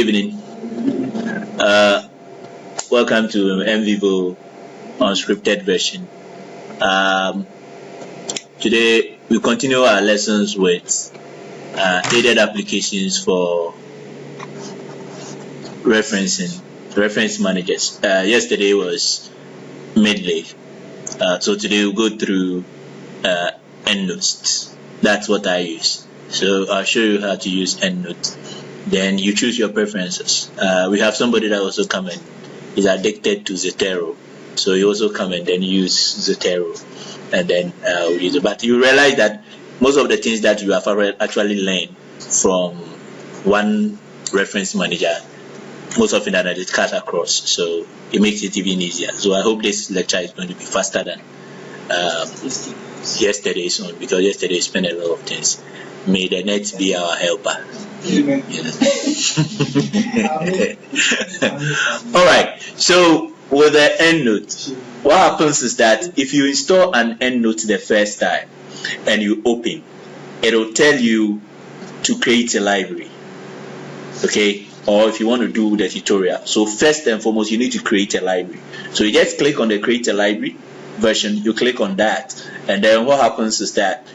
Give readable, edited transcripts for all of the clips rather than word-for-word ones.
evening. Welcome to MVivo unscripted version. Today we continue our lessons with aided applications for reference managers. Yesterday was medley, so today we'll go through EndNote. That's what I use. So I'll show you how to use EndNote. Then you choose your preferences. We have somebody that also come and is addicted to Zotero, so you also come and then use Zotero, and then use it. But you realize that most of the things that you have actually learned from one reference manager, most of it that is cut across, so it makes it even easier. So I hope this lecture is going to be faster than yesterday's one, because yesterday we spent a lot of things. May the net be our helper. All right, so with the EndNote, what happens is that if you install an EndNote the first time and you open, it will tell you to create a library, okay? Or if you want to do the tutorial. So first and foremost, you need to create a library. So you just click on the create a library version, you click on that, and then what happens is that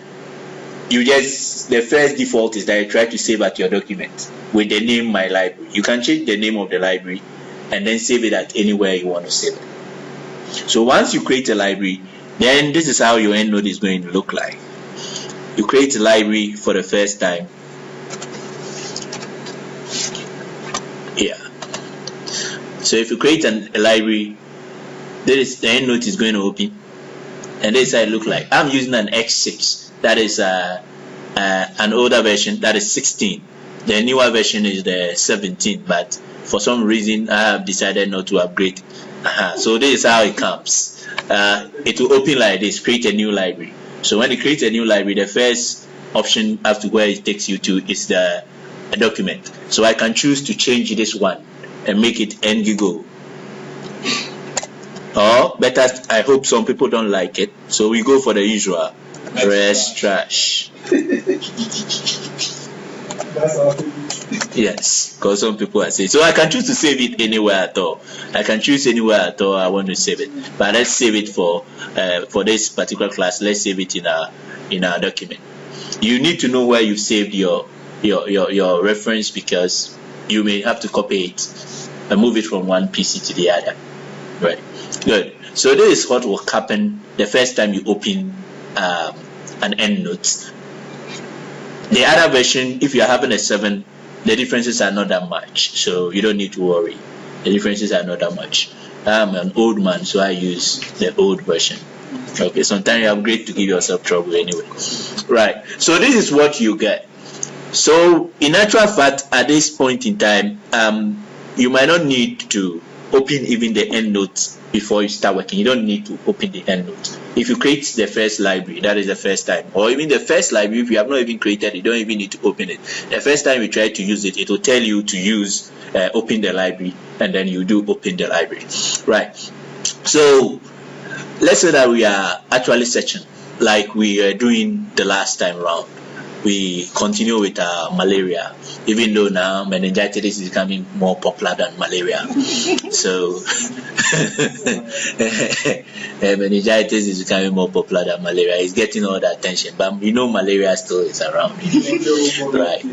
the first default is that you try to save at your document with the name my library. You can change the name of the library and then save it at anywhere you want to save it. So once you create a library, then this is how your EndNote is going to look like. You create a library for the first time. Yeah. So if you create a library, the EndNote is going to open, and this is how it looks like. I'm using an X6. That is an older version, that is 16. The newer version is the 17, but for some reason I have decided not to upgrade. So this is how it comes. It will open like this, create a new library. So when you create a new library, the first option after where it takes you to is the document. So I can choose to change this one and make it NGigo. Or better, I hope some people don't like it, so we go for the usual. Rest trash. Yes, because some people are saying so. I can choose to save it anywhere at all. I can choose anywhere at all I want to save it. But let's save it for this particular class. Let's save it in our document. You need to know where you've saved your reference, because you may have to copy it and move it from one PC to the other. Right. Good. So this is what will happen the first time you open an EndNote. The other version, if you are having a 7, the differences are not that much, so you don't need to worry. The differences are not that much. I'm an old man, so I use the old version. Okay, sometimes you upgrade to give yourself trouble anyway. Right, so this is what you get. So in actual fact, at this point in time, you might not need to open even the EndNote before you start working. You don't need to open the EndNote. If you create the first library, that is the first time, or even the first library, if you have not even created it, you don't even need to open it. The first time you try to use it, it will tell you to use open the library, and then you do open the library. Right. So let's say that we are actually searching like we were doing the last time round. We continue with malaria, even though now meningitis is becoming more popular than malaria. So meningitis is becoming more popular than malaria. It's getting all the attention, but you know malaria still is around, right?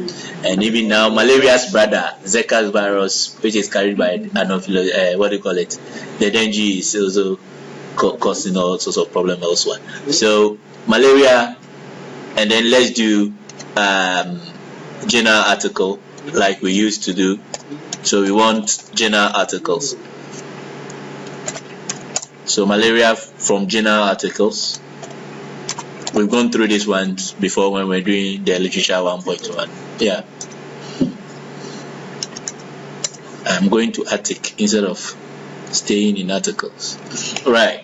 And even now, malaria's brother, Zika's virus, which is carried by what do you call it? The dengue, is also causing all sorts of problems elsewhere. So malaria. And then let's do journal article like we used to do. So we want journal articles. So malaria from journal articles. We've gone through this once before when we're doing the literature 1.1. Yeah. I'm going to article instead of staying in articles. Right.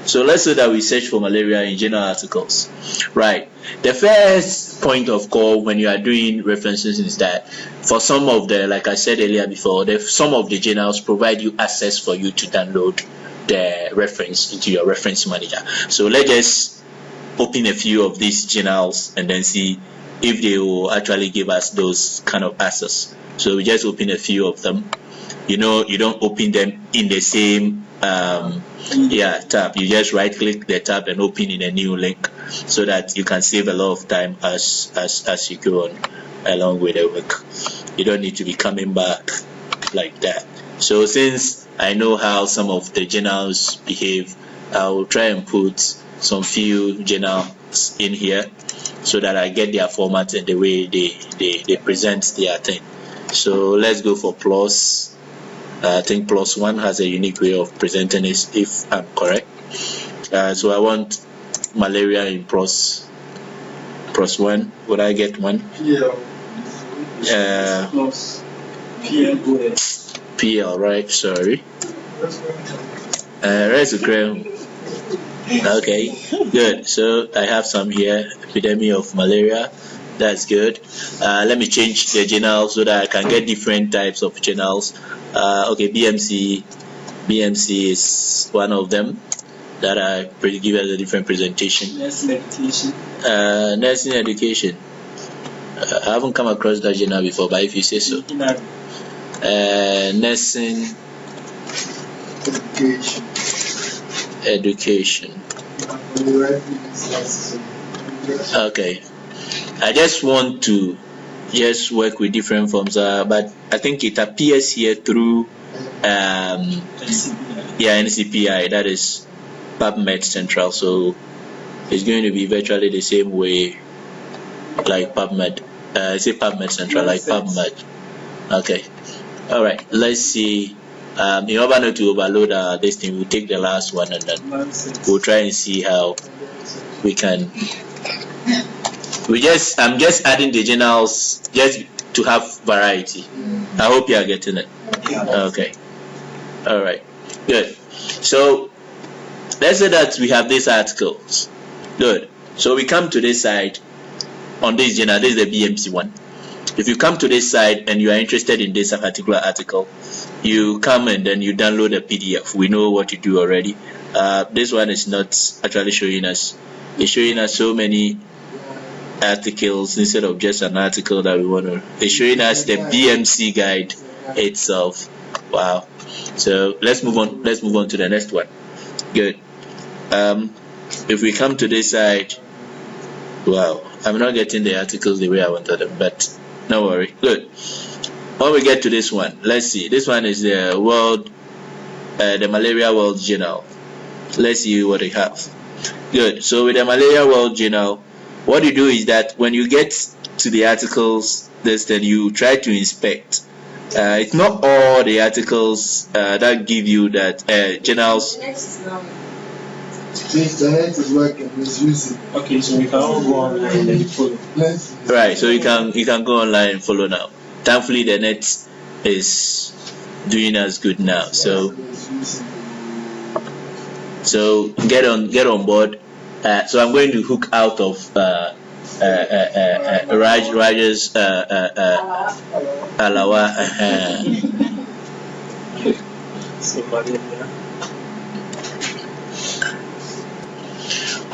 So let's say that we search for malaria in journal articles. Right. The first point of call when you are doing references is that for some of the, like I said earlier before, some of the journals provide you access for you to download the reference into your reference manager. So let's just open a few of these journals and then see if they will actually give us those kind of access. So we just open a few of them. You don't open them in the same tab. You just right click the tab and open in a new link, so that you can save a lot of time as you go on along with the work. You don't need to be coming back like that. So since I know how some of the journals behave, I will try and put some few journals in here so that I get their format and the way they present their thing. So let's go for plus. I think plus one has a unique way of presenting it, if I'm correct. So I want malaria in plus one. Would I get one? Plus PL. PL, right? Sorry. Where's the crown? Okay, good. So I have some here. Epidemic of malaria. That's good. Let me change the journal so that I can get different types of journals. Okay, BMC is one of them that I give us a different presentation. Nursing education. Nursing education. I haven't come across that journal before, but if you say so. Nursing education. Okay. I just want to work with different forms, but I think it appears here through NCPI, that is PubMed Central. So it's going to be virtually the same way like PubMed. I say PubMed Central, like PubMed. Okay. All right. Let's see. In order not to overload this thing, we'll take the last one and then we'll try and see how we can. I'm just adding the journals just to have variety. I hope you are getting it. Okay. All right. Good. So let's say that we have these articles. Good. So we come to this side on this journal. This is the BMC one. If you come to this side and you are interested in this particular article, you come and then you download a PDF. We know what to do already. This one is not actually showing us. It's showing us so many articles instead of just an article that we want to. It's showing us the BMC guide itself. Wow. So let's move on to the next one. Good. If we come to this side, wow, I'm not getting the articles the way I wanted them, but no worry. Good. When we get to this one, let's see. This one is the the Malaria World Journal. Let's see what we have. Good. So with the Malaria World Journal, what you do is that when you get to the articles, then you try to inspect. It's not all the articles that give you that journals. Since the net is working, let's use it. Okay, so we can all go online and follow. Right. So you can go online and follow now. Thankfully, the net is doing us good now. So get on board. So I'm going to hook out of Raj's Alawa.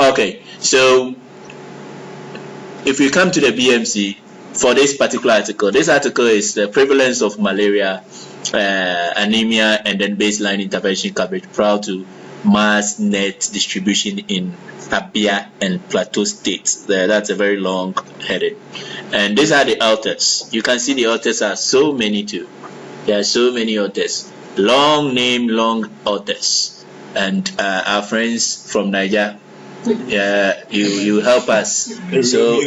Okay, so if we come to the BMC for this particular article, this article is the prevalence of malaria, anemia, and then baseline intervention coverage prior to mass net distribution in Abia and Plateau states. That's a very long heading. And these are the authors. You can see the authors are so many too. There are so many authors. Long name, long authors. And our friends from Nigeria, you help us. So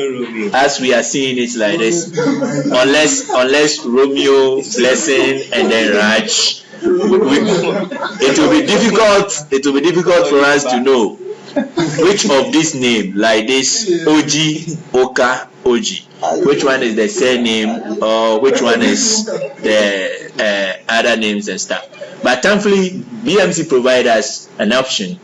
as we are seeing it like this, unless Romeo, Blessing, and then Raj, it will be difficult for us to know which of this name, like this Oji, Oka, Oji, which one is the surname or which one is the other names and stuff. But thankfully, BMC provides us an option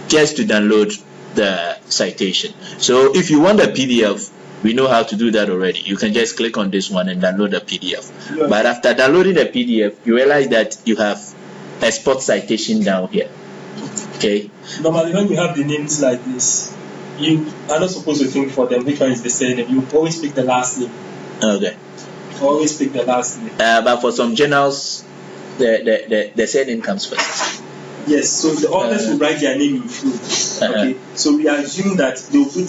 just to download the citation. So if you want a PDF, we know how to do that already. You can just click on this one and download the PDF. Yeah. But after downloading the PDF, you realize that you have export citation down here. Okay. Normally when we have the names like this, you are not supposed to think for them which one is the surname. You always pick the last name. Okay. Always pick the last name. But for some journals, the surname comes first. Yes, so the authors will write their name in full. Okay, so we assume that they will put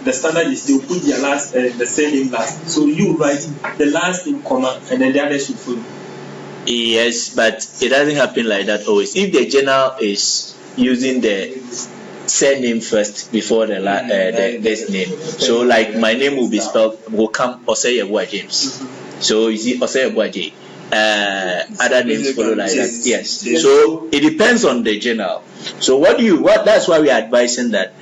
the standard is they will put their last the surname last. So you write the last name, comma, and then the others should follow. Yes, but it doesn't happen like that always. If the journal is using the surname first before the this name, so like my name will come Oseyebua James. So you see Oseyebua J. Other names follow like that. Yes. So it depends on the journal. So that's why we are advising that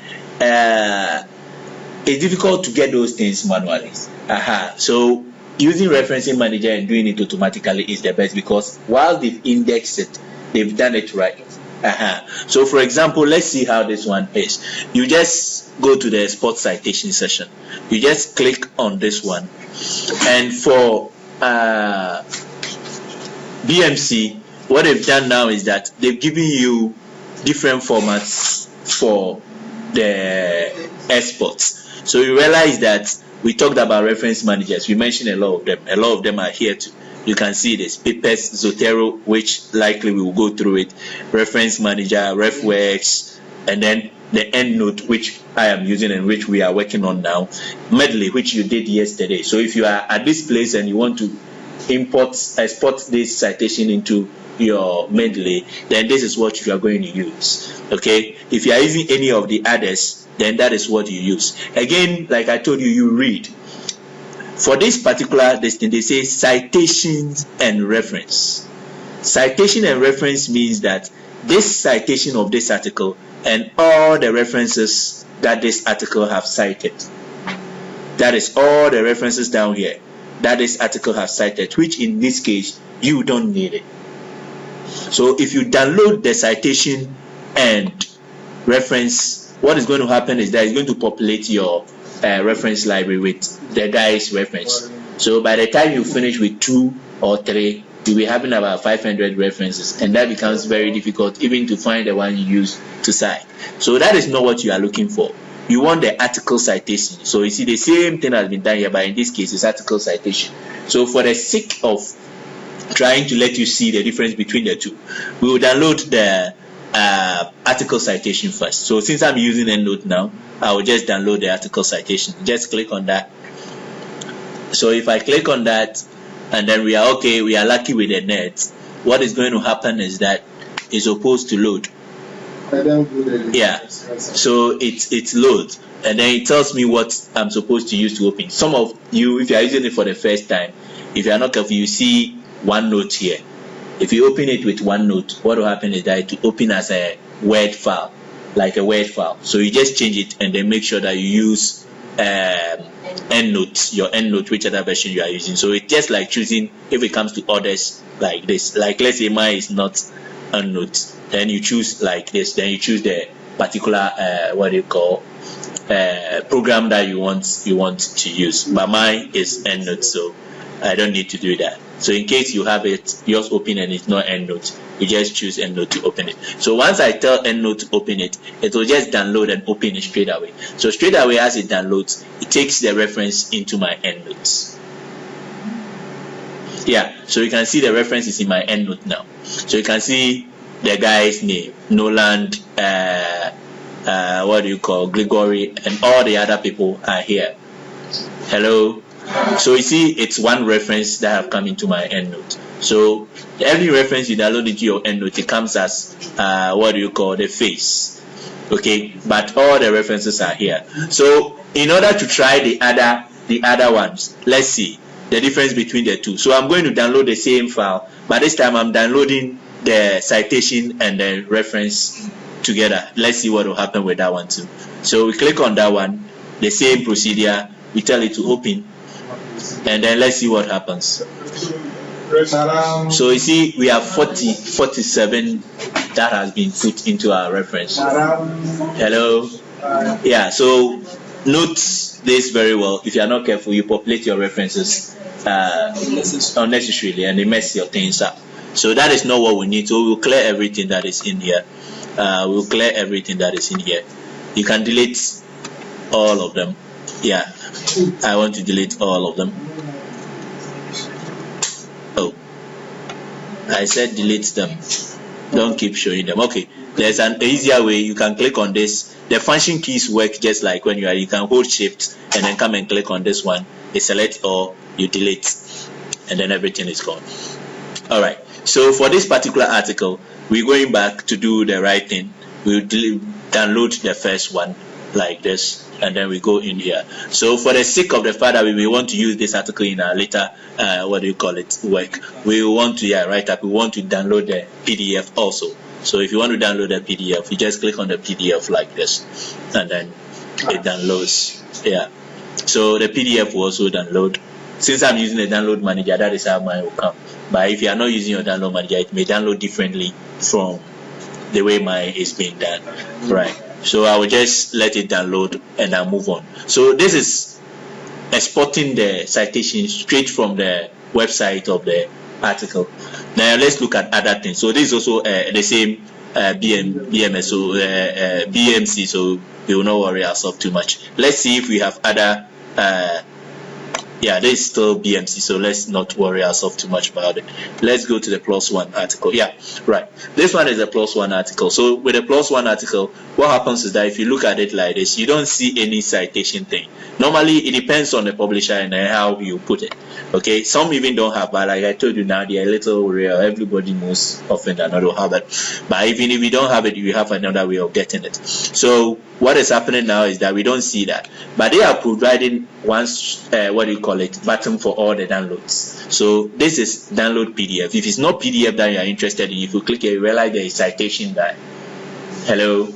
it's difficult to get those things manually. So using referencing manager and doing it automatically is the best, because while they've indexed it, they've done it right. So for example, let's see how this one is. You just go to the sports citation session. You just click on this one, and for BMC, what they've done now is that they've given you different formats for the exports. So you realize that we talked about reference managers. We mentioned a lot of them. A lot of them are here too. You can see this Papers, Zotero, which likely we will go through it. Reference manager, RefWorks, and then the EndNote, which I am using and which we are working on now. Medley, which you did yesterday. So if you are at this place and you want to export this citation into your Medley, then this is what you are going to use. Okay, if you are using any of the others, then that is what you use. Again, like I told you, you read. For this particular thing, they say citations and reference. Citation and reference means that this citation of this article and all the references that this article have cited. That is all the references down here that this article has cited, which in this case you don't need it. So if you download the citation and reference, what is going to happen is that it's going to populate your reference library with the guy's reference. So by the time you finish with 2 or 3, you'll be having about 500 references, and that becomes very difficult even to find the one you use to cite. So that is not what you are looking for. You want the article citation. So you see the same thing has been done here, but in this case it's article citation. So for the sake of trying to let you see the difference between the two, we will download the article citation first. So since I'm using EndNote now, I will just download the article citation. Just click on that. So if I click on that, and then we are okay, we are lucky with the net, what is going to happen is that it's supposed to load. Yeah, so it loads, and then it tells me what I'm supposed to use to open. Some of you, if you are using it for the first time, if you are not careful, you see OneNote here. If you open it with OneNote, what will happen is that it will open as a Word file, like a Word file. So you just change it and then make sure that you use EndNote, your EndNote, whichever version you are using. So it's just like choosing, if it comes to others like this, like let's say mine is not EndNote, then you choose like this, then you choose the particular program that you want to use. But mine is EndNote, so I don't need to do that. So in case you have it, yours open and it's not EndNote, you just choose EndNote to open it. So once I tell EndNote to open it, it will just download and open it straight away. So straight away as it downloads, it takes the reference into my EndNote. Yeah, so you can see the reference is in my EndNote now. So you can see the guy's name, Noland, Gregory, and all the other people are here. Hello. So you see, it's one reference that have come into my EndNote. So every reference you download into your EndNote, it comes as the face. Okay, but all the references are here. So in order to try the other ones, let's see the difference between the two. So I'm going to download the same file, but this time I'm downloading the citation and the reference together. Let's see what will happen with that one too. So we click on that one, the same procedure, we tell it to open, and then let's see what happens. So you see we have 47 that has been put into our reference. Hello. Yeah, so note this very well. If you are not careful, you populate your references unnecessarily and they mess your things up. So that is not what we need. So we'll clear everything that is in here. We'll clear everything that is in here. You can delete all of them. Yeah, I want to delete all of them. Oh, I said delete them. Don't keep showing them. Okay, there's an easier way. You can click on this. The function keys work just like when you can hold shift and then come and click on this one. You select or you delete, and then everything is gone. All right. So for this particular article, we're going back to do the right thing. We'll download the first one like this, and then we go in here. So for the sake of the fact that we may want to use this article in our later work, we want to write up. We want to download the PDF also. So if you want to download the PDF, you just click on the PDF like this, and then it downloads. Yeah. So the PDF will also download. Since I'm using the download manager, that is how mine will come. But if you are not using your download manager, it may download differently from the way mine is being done. Right. So I will just let it download and I'll move on. So this is exporting the citation straight from the website of the article. Now let's look at other things. So this is also the same BMC, so we will not worry ourselves too much. Let's see if we have other this is still BMC, so let's not worry ourselves too much about it. Let's go to the +1 article. Yeah, right. This one is a +1 article. So with a +1 article, what happens is that if you look at it like this, you don't see any citation thing. Normally, it depends on the publisher and how you put it. Okay, some even don't have, but like I told you now, they are a little rare. Everybody most often than not will have it. But even if you don't have it, you have another way of getting it. So what is happening now is that we don't see that, but they are providing button for all the downloads. So this is download PDF. If it's not PDF that you are interested in, if you click here, you realize there is citation guide. Hello,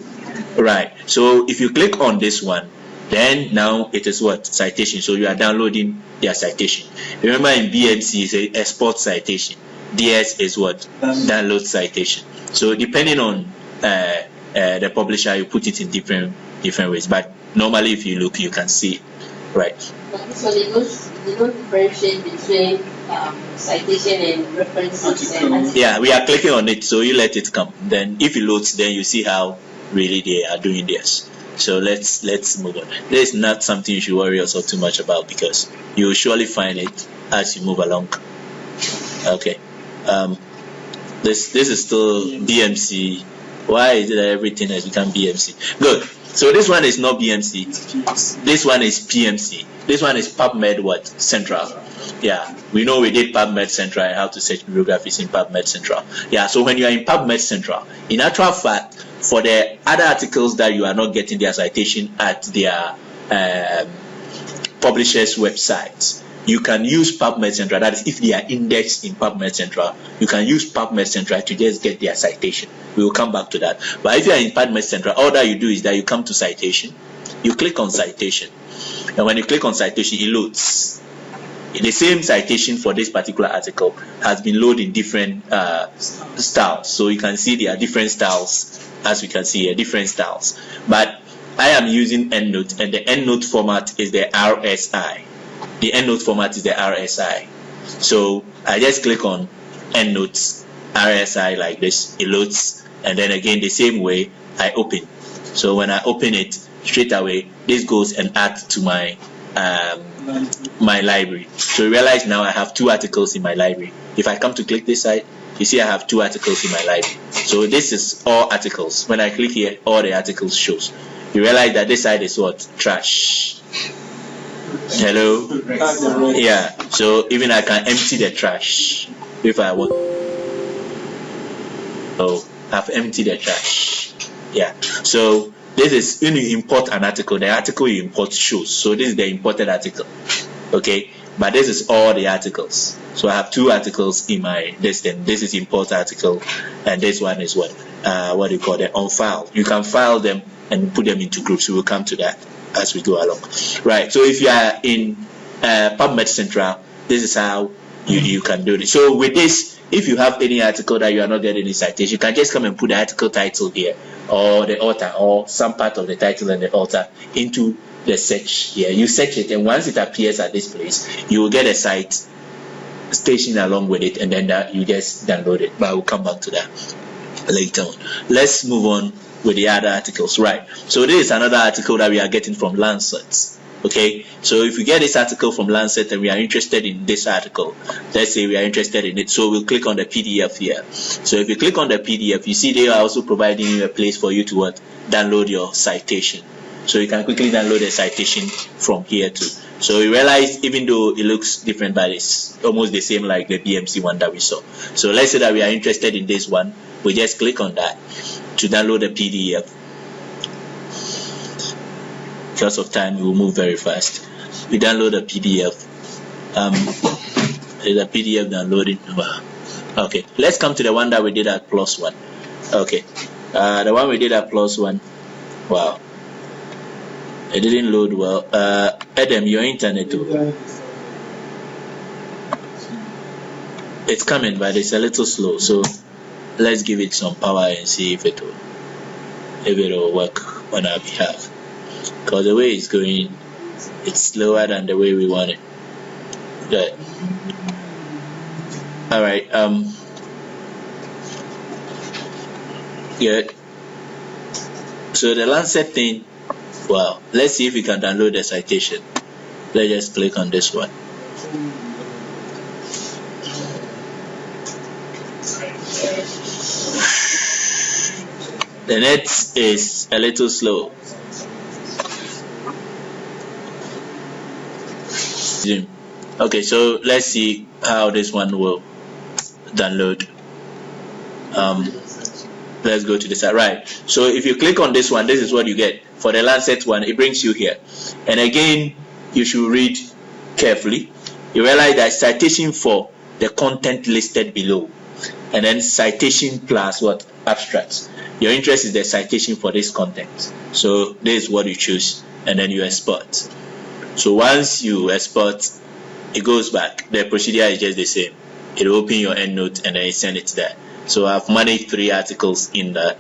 right? So if you click on this one, then now it is what? Citation. So you are downloading their citation. Remember in BMC it's a export citation. DS is what? Download citation. So depending on the publisher, you put it in different ways. But normally if you look, you can see it. Right. So they don't differentiate between citation and references. Yeah, we are clicking on it, so you let it come. Then if it loads, then you see how really they are doing this. So let's move on. This is not something you should worry yourself too much about because you will surely find it as you move along. Okay. This is still BMC. Why is it that everything has become BMC? Good. So this one is not BMC. This one is PMC. This one is PubMed Central. Yeah, we know we did PubMed Central and how to search bibliographies in PubMed Central. Yeah, so when you are in PubMed Central, in actual fact, for the other articles that you are not getting their citation at their publishers' websites, you can use PubMed Central. That is, if they are indexed in PubMed Central, you can use PubMed Central to just get their citation. We will come back to that. But if you are in PubMed Central, all that you do is that you come to citation, you click on citation, and when you click on citation, it loads. The same citation for this particular article has been loaded in different styles. So you can see there are different styles, as we can see here, different styles. But I am using EndNote, and the EndNote format is the RSI. The EndNote format is the RSI. So I just click on EndNote RSI like this, it loads, and then again the same way I open. So when I open it, straight away this goes and adds to my my library. So you realize now I have 2 articles in my library. If I come to click this side, you see I have 2 articles in my library. So this is all articles. When I click here, all the articles shows. You realize that this side is what? Trash. Hello? Yeah. So even I can empty the trash if I want. So I've emptied the trash. Yeah. So this is when you import an article, the article you import shows. So this is the imported article. Okay. But this is all the articles. So I have 2 articles in my this is import article, and this one is what do you call it? On file. You can file them and put them into groups. We will come to that as we go along. Right. So if you are in PubMed Central, this is how you can do it. So with this, if you have any article that you are not getting any citation, you can just come and put the article title here, or the author, or some part of the title and the author into the search here. You search it, and once it appears at this place, you will get a citation along with it, and then you just download it. But I will come back to that later on. Let's move on with the other articles, right? So this is another article that we are getting from Lancet. Okay, so if we get this article from Lancet and we are interested in this article, let's say we are interested in it, so we'll click on the PDF here. So if you click on the PDF, you see they are also providing you a place for you to download your citation. So you can quickly download the citation from here too. So you realize even though it looks different, but it's almost the same like the BMC one that we saw. So let's say that we are interested in this one, we just click on that to download the PDF. Because of time, we will move very fast. We download a PDF. There's a PDF downloading. Okay, let's come to the one that we did at +1. Okay, the one we did at +1. Wow, it didn't load well. Adam, your internet too. It's coming, but it's a little slow. So let's give it some power and see if it will work on our behalf. Because the way it's going, it's slower than the way we want it. Good. All right. Good. So the Lancet thing. Wow. Let's see if we can download the citation. Let's just click on this one. The net is a little slow. Okay, so let's see how this one will download. Let's go to the site. Right, so if you click on this one, this is what you get. For the Lancet one, it brings you here, and again you should read carefully. You realize that citation for the content listed below, and then citation plus what? Abstracts. Your interest is the citation for this content, so this is what you choose, and then you export. So once you export, it goes back. The procedure is just the same. It will open your EndNote and then you send it there. So I've managed 3 articles in the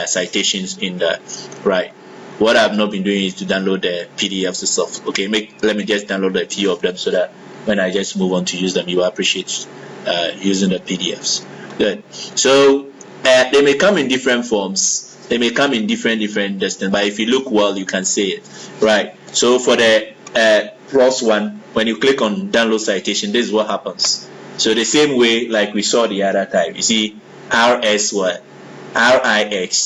citations in the right. What I've not been doing is to download the PDFs itself. Okay, let me just download a few of them so that when I just move on to use them, you will appreciate using the PDFs. Good. So they may come in different forms. They may come in different distance, but if you look well, you can see it. Right. So for the +1, when you click on download citation, this is what happens. So the same way like we saw the other time, you see RIX,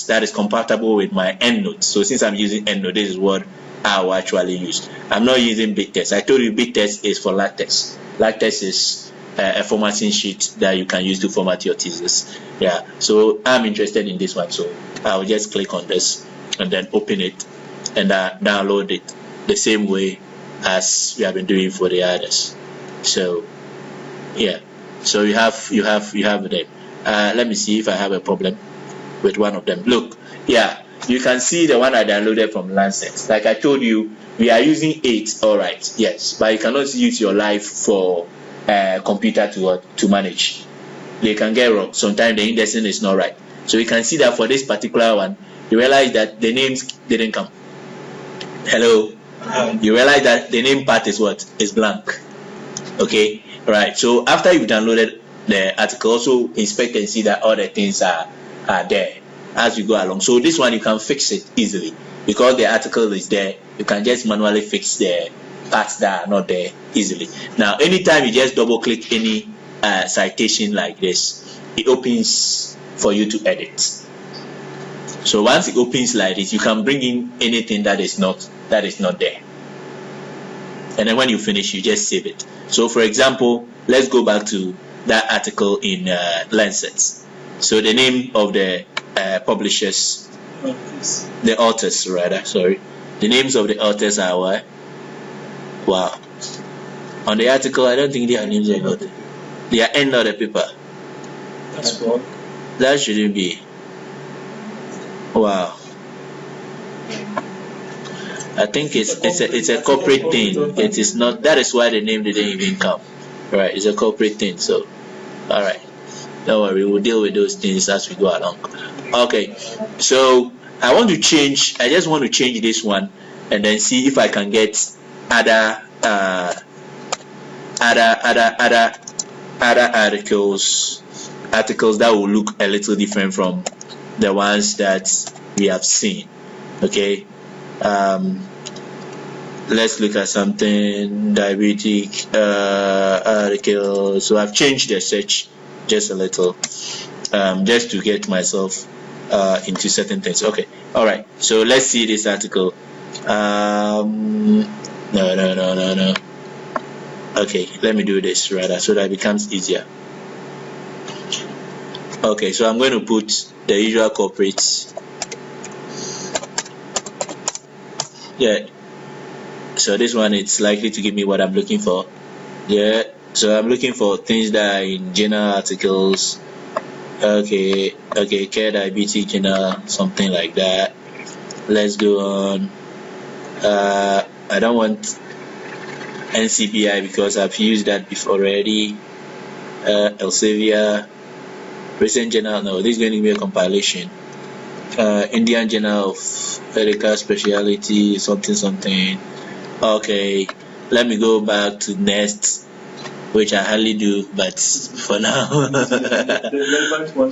that is compatible with my EndNote. So since I'm using EndNote, this is what I will actually use. I'm not using big text. I told you big text is for LaTeX. LaTeX is a formatting sheet that you can use to format your thesis. Yeah, so I'm interested in this one, so I'll just click on this and then open it and download it the same way as we have been doing for the others. So yeah, so you have them. Let me see if I have a problem with one of them. Look, yeah, you can see the one I downloaded from Lancet. Like I told you, we are using 8. All right, yes, but you cannot use your live for computer to manage. They can get wrong. Sometimes the indexing is not right. So you can see that for this particular one, you realize that the names didn't come. Hello. You realize that the name part is blank. Okay, right. So after you've downloaded the article, also inspect and see that all the things are there as you go along. So this one you can fix it easily because the article is there. You can just manually fix the parts that are not there easily. Now anytime you just double click any citation like this, it opens for you to edit. So once it opens like this, you can bring in anything that is not there, and then when you finish, you just save it. So for example, let's go back to that article in Lancet. So the name of the publishers, the authors rather, sorry, the names of the authors are what? Wow. On the article, I don't think they are names of the authors. They are end of the paper. That's wrong. That shouldn't be. Wow. I think it's a corporate thing. It is not. That is why the name didn't even come. Right? It's a corporate thing. So, all right. Don't worry. We'll deal with those things as we go along. Okay. So I just want to change this one and then see if I can get other articles that will look a little different from the ones that we have seen. Okay, let's look at something diabetic article. So I've changed the search just a little, just to get myself into certain things. Okay, all right, so let's see this article. No. Okay, let me do this rather so that it becomes easier. Okay, so I'm going to put the usual corporates. Yeah, so this one, it's likely to give me what I'm looking for. Yeah, so I'm looking for things that are in journal articles. Okay, care diabetes journal, something like that. Let's go on. I don't want NCBI because I've used that before already. Elsevier, recent journal. No, this is going to be a compilation. Indian Journal of Medical Specialty, something. Okay, let me go back to Nest, which I hardly do, but for now, the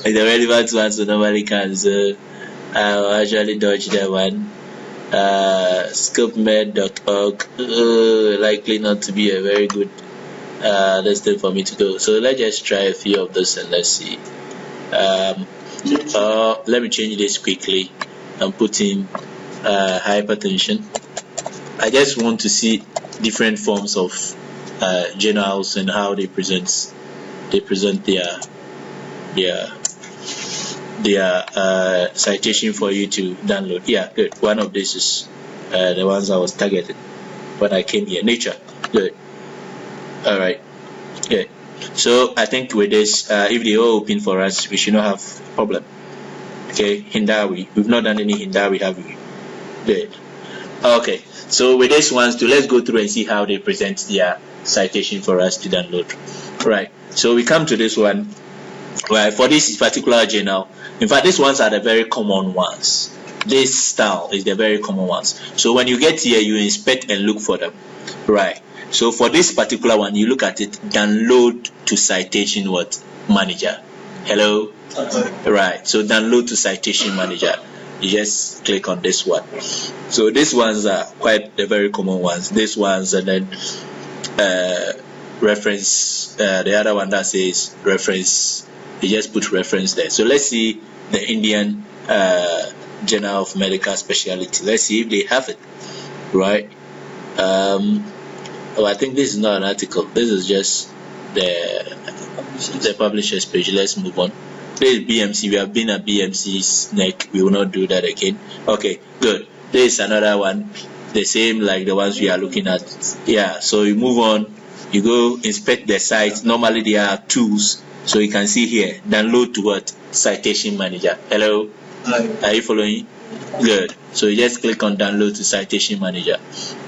relevant ones, so nobody can. So I'll actually dodge that one. Scopemed.org, likely not to be a very good listing for me to go. So let's just try a few of those and let's see. Let me change this quickly and put in hypertension. I just want to see different forms of journals and how they present their citation for you to download. Yeah, good. One of these is the ones I was targeted when I came here. Nature, good. All right, good. So I think with this, if they all open for us, we should not have a problem. Okay, Hindawi. We've not done any Hindawi, have we? Good. Okay, so with this ones too, let's go through and see how they present their citation for us to download. Right. So we come to this one. Right, for this particular journal, in fact, these ones are the very common ones. This style is the very common ones. So when you get here, you inspect and look for them. Right. So for this particular one, you look at it, download to citation manager. Hello? Right. So download to citation manager. You just click on this one. So these ones are quite the very common ones. These ones, and then reference, the other one that says reference, you just put reference there. So let's see the Indian Journal of Medical Specialty. Let's see if they have it. Right. I think this is not an article. This is just the publisher's page. Let's move on. This is BMC. We have been at BMC's neck. We will not do that again. Okay, good. This is another one. The same like the ones we are looking at. Yeah, so you move on. You go inspect the site. Normally there are tools. So you can see here, download to what? Citation Manager. Hello? Hi. Are you following? Good. So you just click on download to Citation Manager.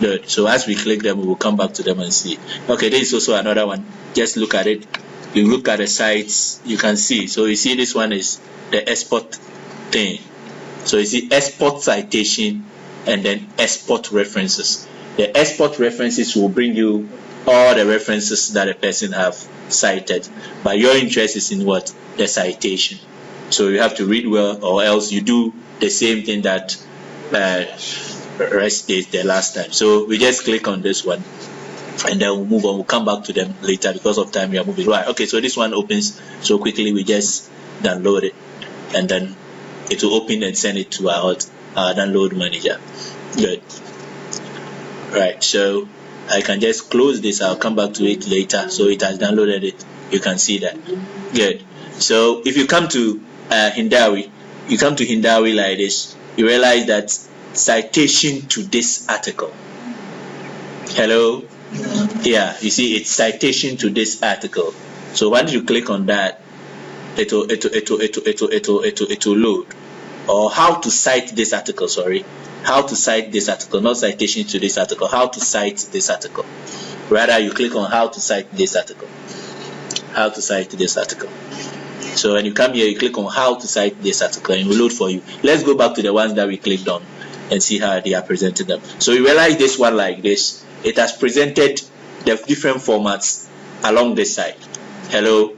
Good. So as we click them, we will come back to them and see. Okay, there is also another one. Just look at it. You look at the sites, you can see. So you see this one is the export thing. So you see export citation and then export references. The export references will bring you all the references that a person have cited, but your interest is in what? The citation. So you have to read well, or else you do the same thing that rest did the last time. So we just click on this one and then we'll move on. We'll come back to them later because of time. We are moving right. Okay, so this one opens so quickly. We just download it and then it will open and send it to our download manager. Good. Right, so I can just close this. I'll come back to it later. So it has downloaded it. You can see that. Good. So if you come to Hindawi, you come to Hindawi like this, you realize that citation to this article. Hello? Yeah, you see it's citation to this article. So once you click on that, it'll load. Or how to cite this article, sorry. How to cite this article, not citation to this article, how to cite this article. Rather, you click on how to cite this article. How to cite this article. So when you come here, you click on how to cite this article and it will load for you. Let's go back to the ones that we clicked on and see how they are presented them. So you realize this one like this, it has presented the different formats along this side. Hello?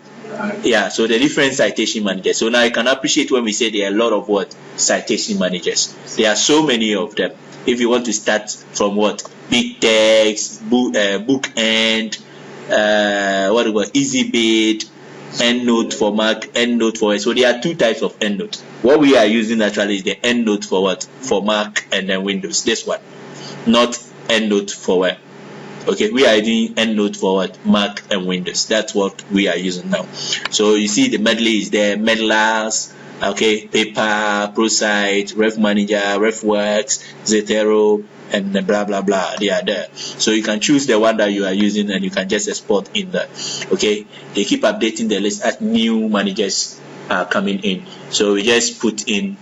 Yeah, so the different citation managers. So now you can appreciate when we say there are a lot of what citation managers. There are so many of them. If you want to start from what big text, bookend, what do you call EasyBit, EndNote for Mac, EndNote for. So there are two types of EndNote. What we are using actually is the EndNote for what? For Mac and then Windows. This one, not EndNote for web. Okay, we are doing EndNote for what? Mac and Windows. That's what we are using now. So you see the medley is there, Medlars, okay, Paper, ProSite, Ref Manager, RefWorks, Zotero, and blah blah blah. They are there. So you can choose the one that you are using and you can just export in there. Okay, they keep updating the list as new managers are coming in. So we just put in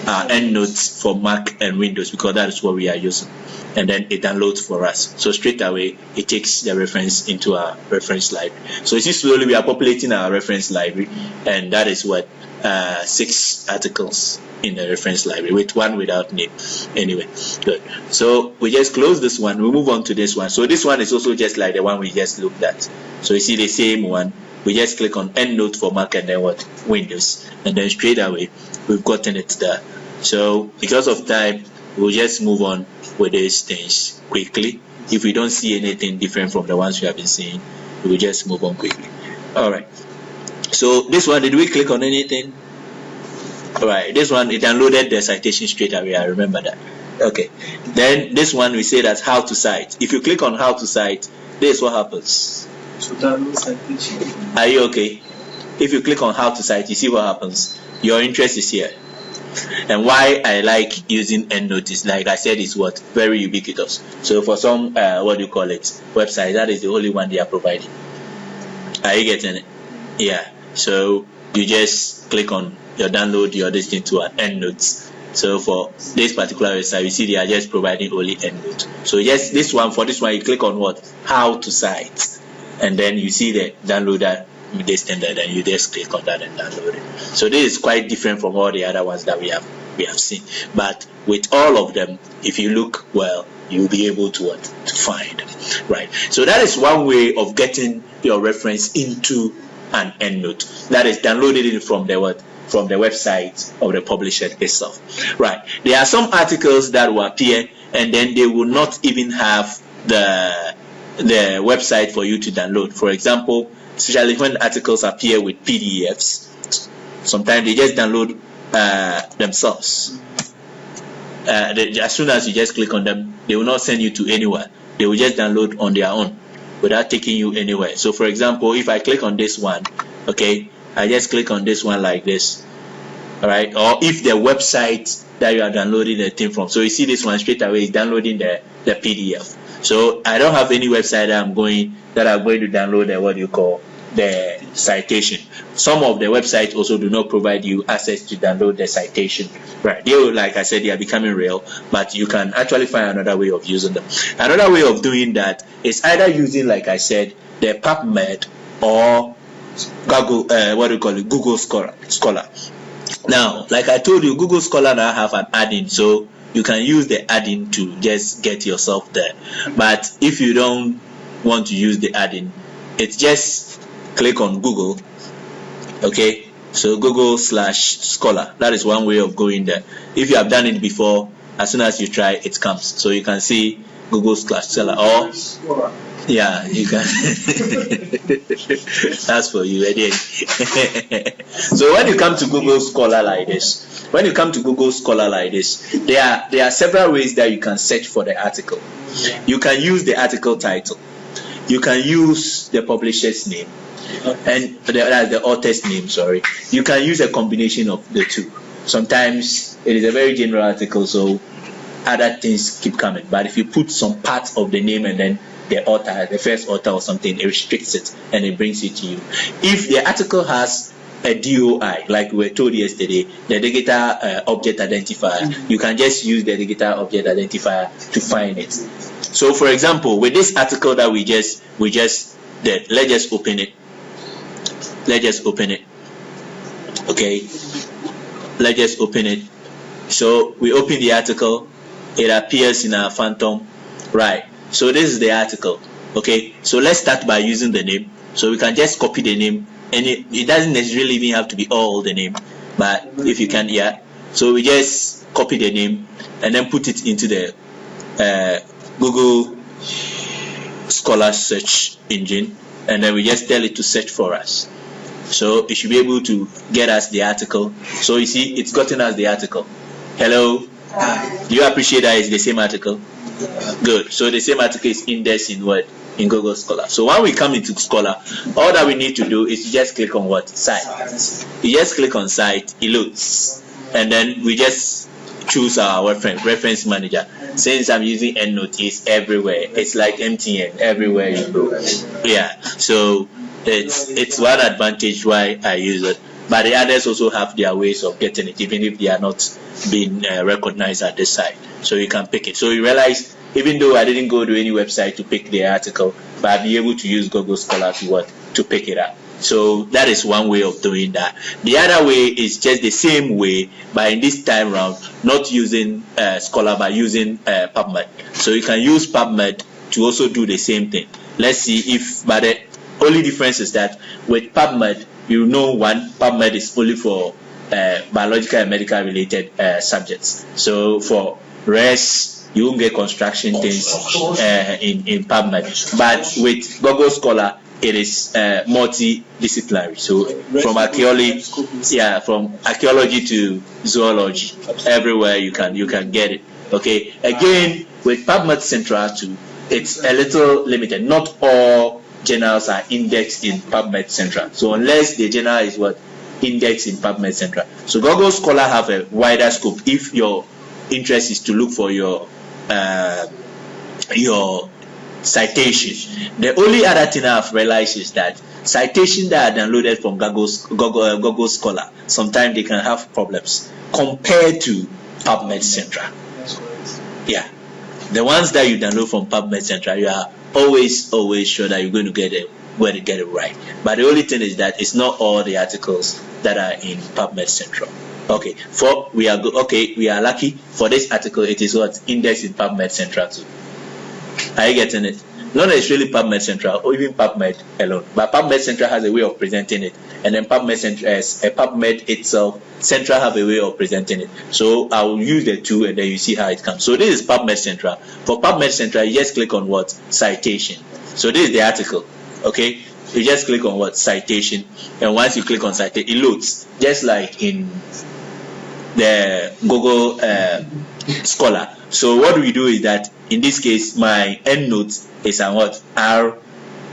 EndNote for Mac and Windows because that is what we are using, and then it downloads for us. So straight away it takes the reference into our reference library. So you see, slowly we are populating our reference library, and that is what 6 articles in the reference library with one without name. Anyway, good. So we just close this one, we move on to this one. So this one is also just like the one we just looked at. So you see the same one, we just click on EndNote for Mac and then what? Windows, and then straight away we've gotten it there. So because of time, we'll just move on with these things quickly. If we don't see anything different from the ones we have been seeing, we will just move on quickly. All right. So this one, did we click on anything? All right. This one, it downloaded the citation straight away. I remember that. Okay. Then this one, we say that's how to cite. If you click on how to cite, this is what happens. So download citation. Are you okay? If you click on how to cite, you see what happens. Your interest is here. And why I like using EndNote is, like I said, is what? Very ubiquitous. So for some what do you call it, website, that is the only one they are providing. Are you getting it? Yeah. So you just click on your download your this thing to an EndNote. So for this particular website, you see they are just providing only EndNote. So yes, this one, for this one, you click on what? How to cite, and then you see the downloader this standard, and you just click on that and download it. So this is quite different from all the other ones that we have seen. But with all of them, if you look well, you'll be able to find, right? So that is one way of getting your reference into an EndNote. That is downloaded it from the from the website of the publisher itself, right? There are some articles that will appear and then they will not even have the website for you to download. For example, especially when articles appear with PDFs, sometimes they just download themselves. As soon as you just click on them, they will not send you to anywhere. They will just download on their own without taking you anywhere. So for example, if I click on this one, okay, I just click on this one like this, all right? Or if the website that you are downloading the thing from, so you see this one straight away is downloading the PDF. So I don't have any website that I'm going to download the citation. Some of the websites also do not provide you access to download the citation, right? They will, like I said, they are becoming real, but you can actually find another way of using them. Another way of doing that is either using, like I said, the PubMed or Google Scholar. Now, like I told you, Google Scholar now have an add-in, so you can use the add-in to just get yourself there. But if you don't want to use the add-in, it's just click on Google, okay? So Google/Scholar, that is one way of going there. If you have done it before, as soon as you try, it comes. So you can see Google/Scholar, or yeah, you can. That's for you, again. So when you come to Google Scholar like this, there are several ways that you can search for the article. You can use the article title. You can use the publisher's name, and the author's name. Sorry, you can use a combination of the two. Sometimes it is a very general article, so other things keep coming. But if you put some part of the name and then the author, the first author or something, it restricts it and it brings it to you. If the article has a DOI, like we were told yesterday, the digital object identifier, you can just use the digital object identifier to find it. So for example, with this article that we just did, let's just open it. Okay, let's just open it. So we open the article, it appears in our Phantom, right? So this is the article. Okay, so let's start by using the name. So we can just copy the name, and it doesn't necessarily even have to be all the name, but if you can, yeah. So we just copy the name and then put it into the Google Scholar search engine, and then we just tell it to search for us. So it should be able to get us the article. So you see, it's gotten us the article. Hello? Do you appreciate that it's the same article? Good. So the same article is indexed in what? In Google Scholar. So when we come into Scholar, all that we need to do is just click on what? Site. You just click on site, it loads. And then we just choose our reference manager. Since I'm using EndNote, it's everywhere. It's like MTN, everywhere you go. Yeah. So it's one advantage why I use it. But the others also have their ways of getting it, even if they are not being recognized at this site. So you can pick it. So you realize, even though I didn't go to any website to pick the article, but I'll be able to use Google Scholar to pick it up. So that is one way of doing that. The other way is just the same way, but in this time round, not using Scholar, but using PubMed. So you can use PubMed to also do the same thing. Let's see if, but the only difference is that with PubMed, you know, PubMed is only for biological and medical related subjects. So for rest, you won't get construction things in PubMed. But with Google Scholar, it is multidisciplinary. So from archaeology to zoology, everywhere you can get it. Okay. Again, with PubMed Central too, it's a little limited. Not all journals are indexed in PubMed Central. So unless the journal is indexed in PubMed Central. So Google Scholar have a wider scope if your interest is to look for your citation. The only other thing I've realized is that citations that are downloaded from Google Scholar, sometimes they can have problems compared to PubMed Central. Yeah. The ones that you download from PubMed Central, you are always sure that you're going to get it right. But the only thing is that it's not all the articles that are in PubMed Central. Okay, we are lucky for this article. It is indexed in PubMed Central too. Are you getting it? Not necessarily PubMed Central or even PubMed alone, but PubMed Central has a way of presenting it, and then PubMed itself, Central have a way of presenting it. So I will use the two, and then you see how it comes. So this is PubMed Central. For PubMed Central, you just click on citation. So this is the article. Okay, you just click on citation, and once you click on citation, it loads just like in the Google Scholar. So what we do is that in this case, my EndNote is an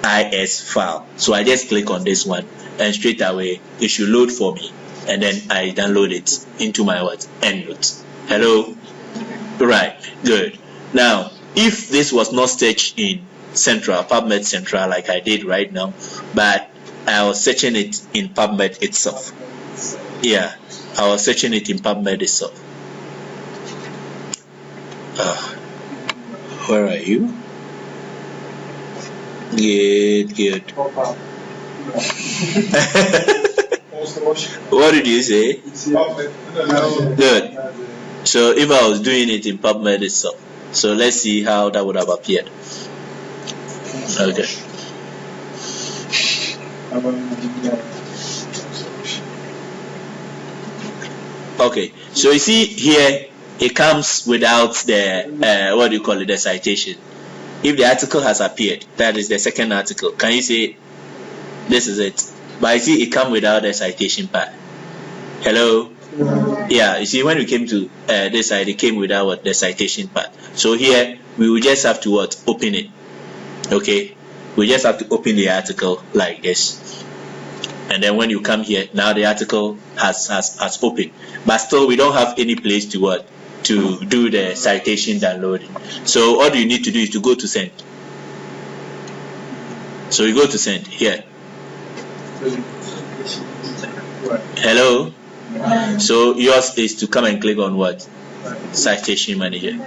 RIS file. So I just click on this one, and straight away it should load for me, and then I download it into my EndNote. Hello, right? Good. Now, if this was not searched in Central, PubMed Central, like I did right now, but I was searching it in PubMed itself. Yeah, I was searching it in PubMed itself. Where are you? Good. What did you say? Good. So if I was doing it in PubMed itself, so let's see how that would have appeared. Okay. Okay. So you see here, it comes without the the citation. If the article has appeared, that is the second article. Can you say this is it? But you see, it comes without the citation part. Hello? Yeah, you see, when we came to this side, it came without the citation part. So here, we will just have to open it. Okay? We just have to open the article like this. And then when you come here, now the article has opened. But still, we don't have any place to do the citation downloading. So all you need to do is to go to send. So you go to send here. Hello? So yours is to come and click on Citation Manager.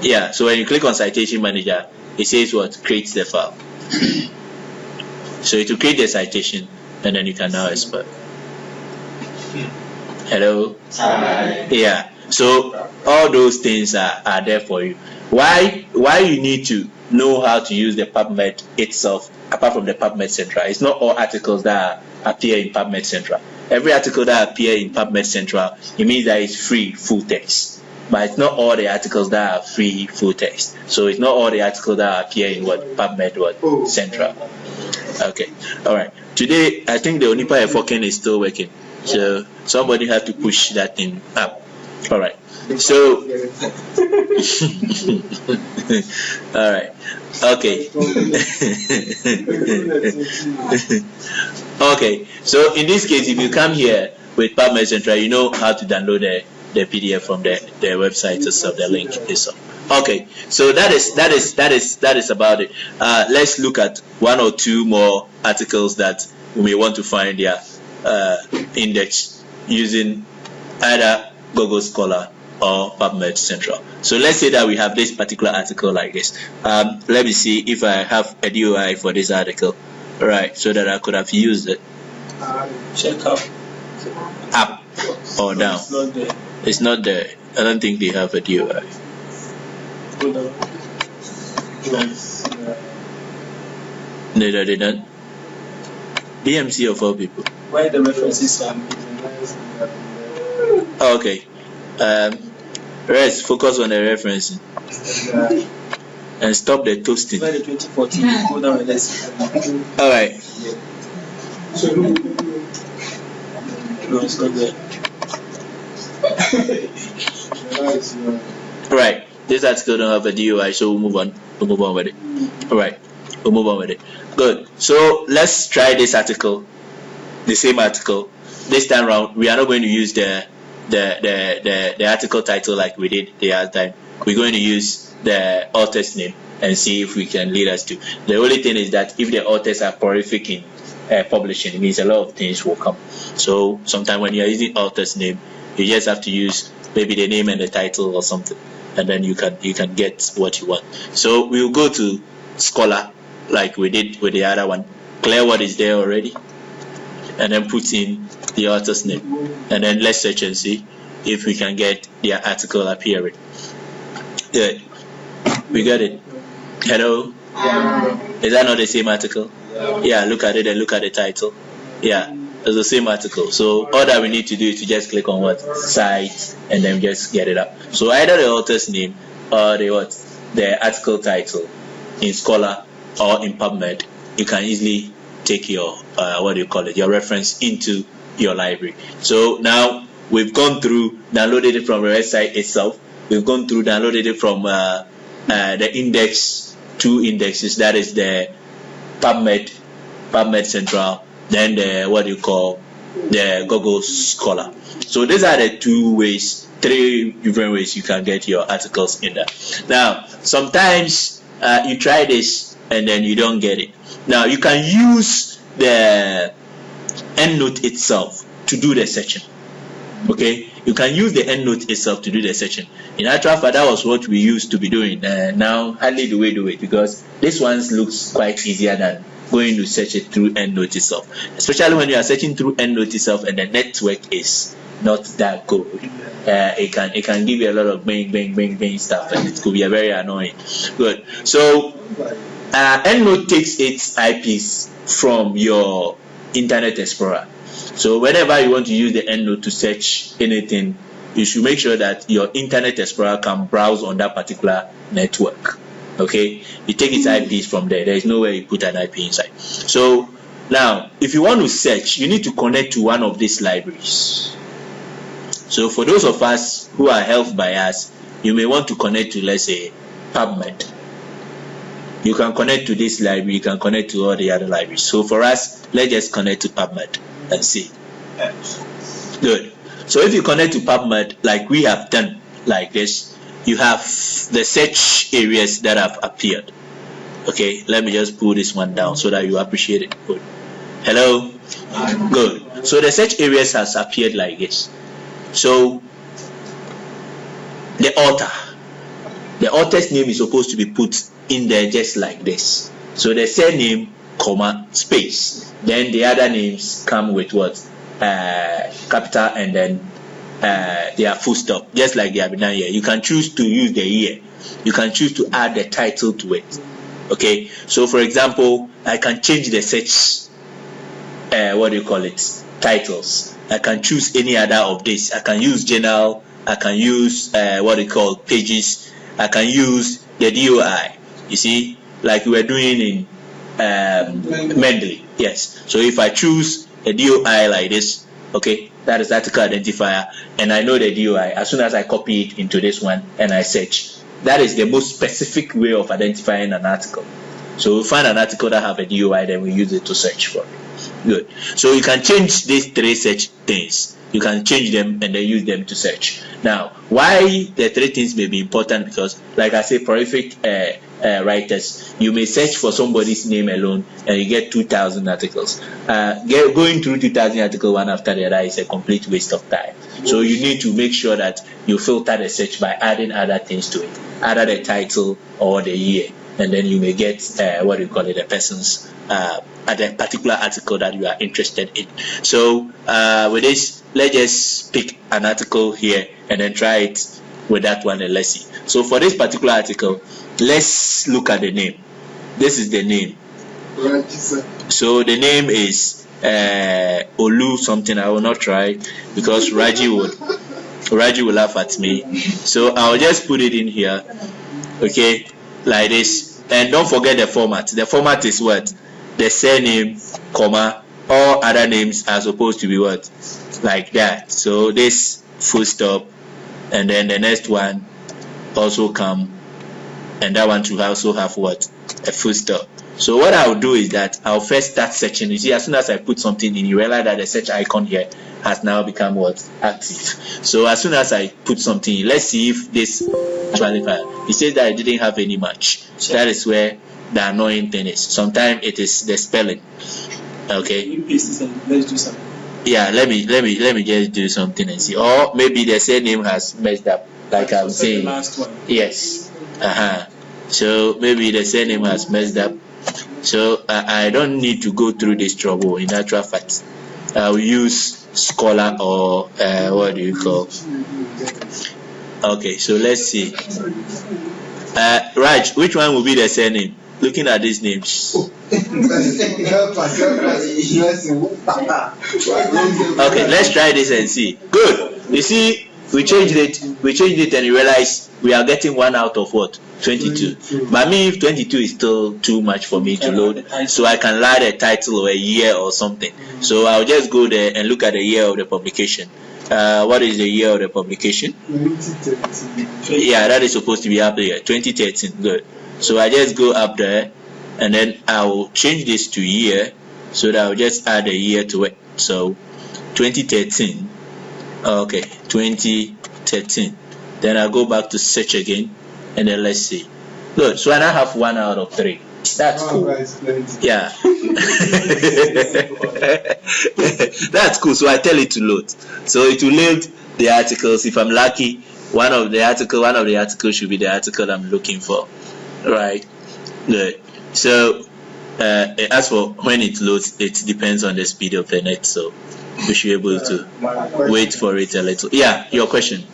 Yeah, so when you click on Citation Manager, it says creates the file. So it will create the citation, and then you can now export. Hello? Hi. Yeah. So all those things are there for you. Why you need to know how to use the PubMed itself, apart from the PubMed Central? It's not all articles that appear in PubMed Central. Every article that appear in PubMed Central, it means that it's free full text. But it's not all the articles that are free full text. So it's not all the articles that appear in PubMed Central. Okay, all right. Today, I think the Onipa Efoken is still working. So somebody have to push that thing up. All right. So, all right. Okay. Okay. So in this case, if you come here with PubMed Central, you know how to download the PDF from the website itself. The link itself. Okay. So that is about it. Let's look at one or two more articles that we may want to find their index using either Google Scholar or PubMed Central. So let's say that we have this particular article like this. Let me see if I have a DOI for this article, right? So that I could have used it. Check up or down. It's not there. It's not there. I don't think they have a DOI. Go down. No, they don't. BMC of all people. Where the references are. Oh, okay. Rest, focus on the referencing and stop the toasting. Where the 2014, go down and let's see. All right. No, it's not there. Right. This article don't have a DOI, so we'll move on. We'll move on with it. All right. We'll move on with it. Good. So let's try this article, the same article. This time around, we are not going to use the article title like we did the other time. We're going to use the author's name and see if we can lead us to. The only thing is that if the authors are prolific in publishing, it means a lot of things will come. So sometimes when you're using author's name, you just have to use maybe the name and the title or something, and then you can get what you want. So we'll go to Scholar like we did with the other one. Clear what is there already, and then put in the author's name, and then let's search and see if we can get their article appearing. Good. We got it. Hello? Is that not the same article? Yeah, look at it and look at the title. Yeah, it's the same article. So all that we need to do is to just click on what? Site, and then just get it up. So either the author's name or the article title in Scholar or in PubMed, you can easily take your your reference into your library. So now we've gone through, downloaded it from the website itself. We've gone through, downloaded it from the index, two indexes. That is the PubMed Central, then the Google Scholar. So these are the three different ways you can get your articles in there. Now, sometimes you try this and then you don't get it. Now you can use the EndNote itself to do the searching. Okay, you can use the EndNote itself to do the searching. In actual fact, that was what we used to be doing. Now hardly do we do it because this one looks quite easier than going to search it through EndNote itself. Especially when you are searching through EndNote itself and the network is not that good. It can give you a lot of bang stuff, and it could be very annoying. Good. So EndNote takes its IPs from your Internet Explorer. So whenever you want to use the EndNote to search anything, you should make sure that your Internet Explorer can browse on that particular network. Okay, you take its IPs from there. There is no way you put an IP inside. So now, if you want to search, you need to connect to one of these libraries. So for those of us who are helped by us, you may want to connect to, let's say, PubMed. You can connect to this library, you can connect to all the other libraries. So for us, let's just connect to PubMed and see. Good. So if you connect to PubMed like we have done like this, you have the search areas that have appeared. Okay, let me just pull this one down so that you appreciate it. Good. Hello? Good. So the search areas has appeared like this. So the author's name is supposed to be put in there just like this. So the surname, comma, space. Then the other names come with what? Capital and then their full stop, just like they have been done here. You can choose to use the year. You can choose to add the title to it. Okay, so for example, I can change the search, titles. I can choose any other of this. I can use journal. I can use pages. I can use the DOI. You see, like we were doing in Mendeley. Yes. So if I choose a DOI like this, okay, that is article identifier, and I know the DOI. As soon as I copy it into this one and I search, that is the most specific way of identifying an article. So we find an article that have a DOI, then we use it to search for it. Good. So you can change these three search things. You can change them and then use them to search. Now, why the three things may be important? Because, like I say, prolific writers, you may search for somebody's name alone and you get 2,000 articles. Going through 2,000 articles one after the other is a complete waste of time. So you need to make sure that you filter the search by adding other things to it, either the title or the year, and then you may get the person's at a particular article that you are interested in. So with this, let's just pick an article here and then try it with that one and let's see. So for this particular article, let's look at the name. This is the name. So the name is Olu something. I will not try because Raji will laugh at me. So I'll just put it in here, okay, like this. And don't forget the format. The format is what? The surname, comma, all other names are supposed to be what? Like that. So this full stop, and then the next one also come, and that one should also have what? A full stop. So what I'll do is that I'll first start searching. You see, as soon as I put something in, you realize that the search icon here has now become what? Active. So as soon as I put something in, let's see if this qualifier. It says that I didn't have any match. So that is where the annoying thing is. Sometimes it is the spelling. Okay. Let's do something. Yeah, let me just do something and see. Or maybe the surname has messed up, like I'm saying. The last one. Yes. So maybe the surname has messed up. So I don't need to go through this trouble. In actual fact, I'll use Scholar or what do you call? Okay, so let's see. Raj, which one will be the surname? Looking at these names. Okay, let's try this and see. Good. You see, we changed it and you realize we are getting 1 out of what? 22. But me, if 22 is still too much for me to load, so I can add a title or a year or something. So I'll just go there and look at the year of the publication. What is the year of the publication? 2013. Yeah, that is supposed to be up there. 2013. Good. So I just go up there and then I will change this to year, so that I'll just add a year to it. So 2013. Okay, 2013. Then I'll go back to search again and then let's see. Good. So I now have 1 out of 3. That's cool. Yeah. That's cool. So I tell it to load. So it will load the articles. If I'm lucky, one of the articles should be the article I'm looking for. Right. Good. So as for when it loads, it depends on the speed of the net. So we should be able to wait for it a little. Yeah, your question.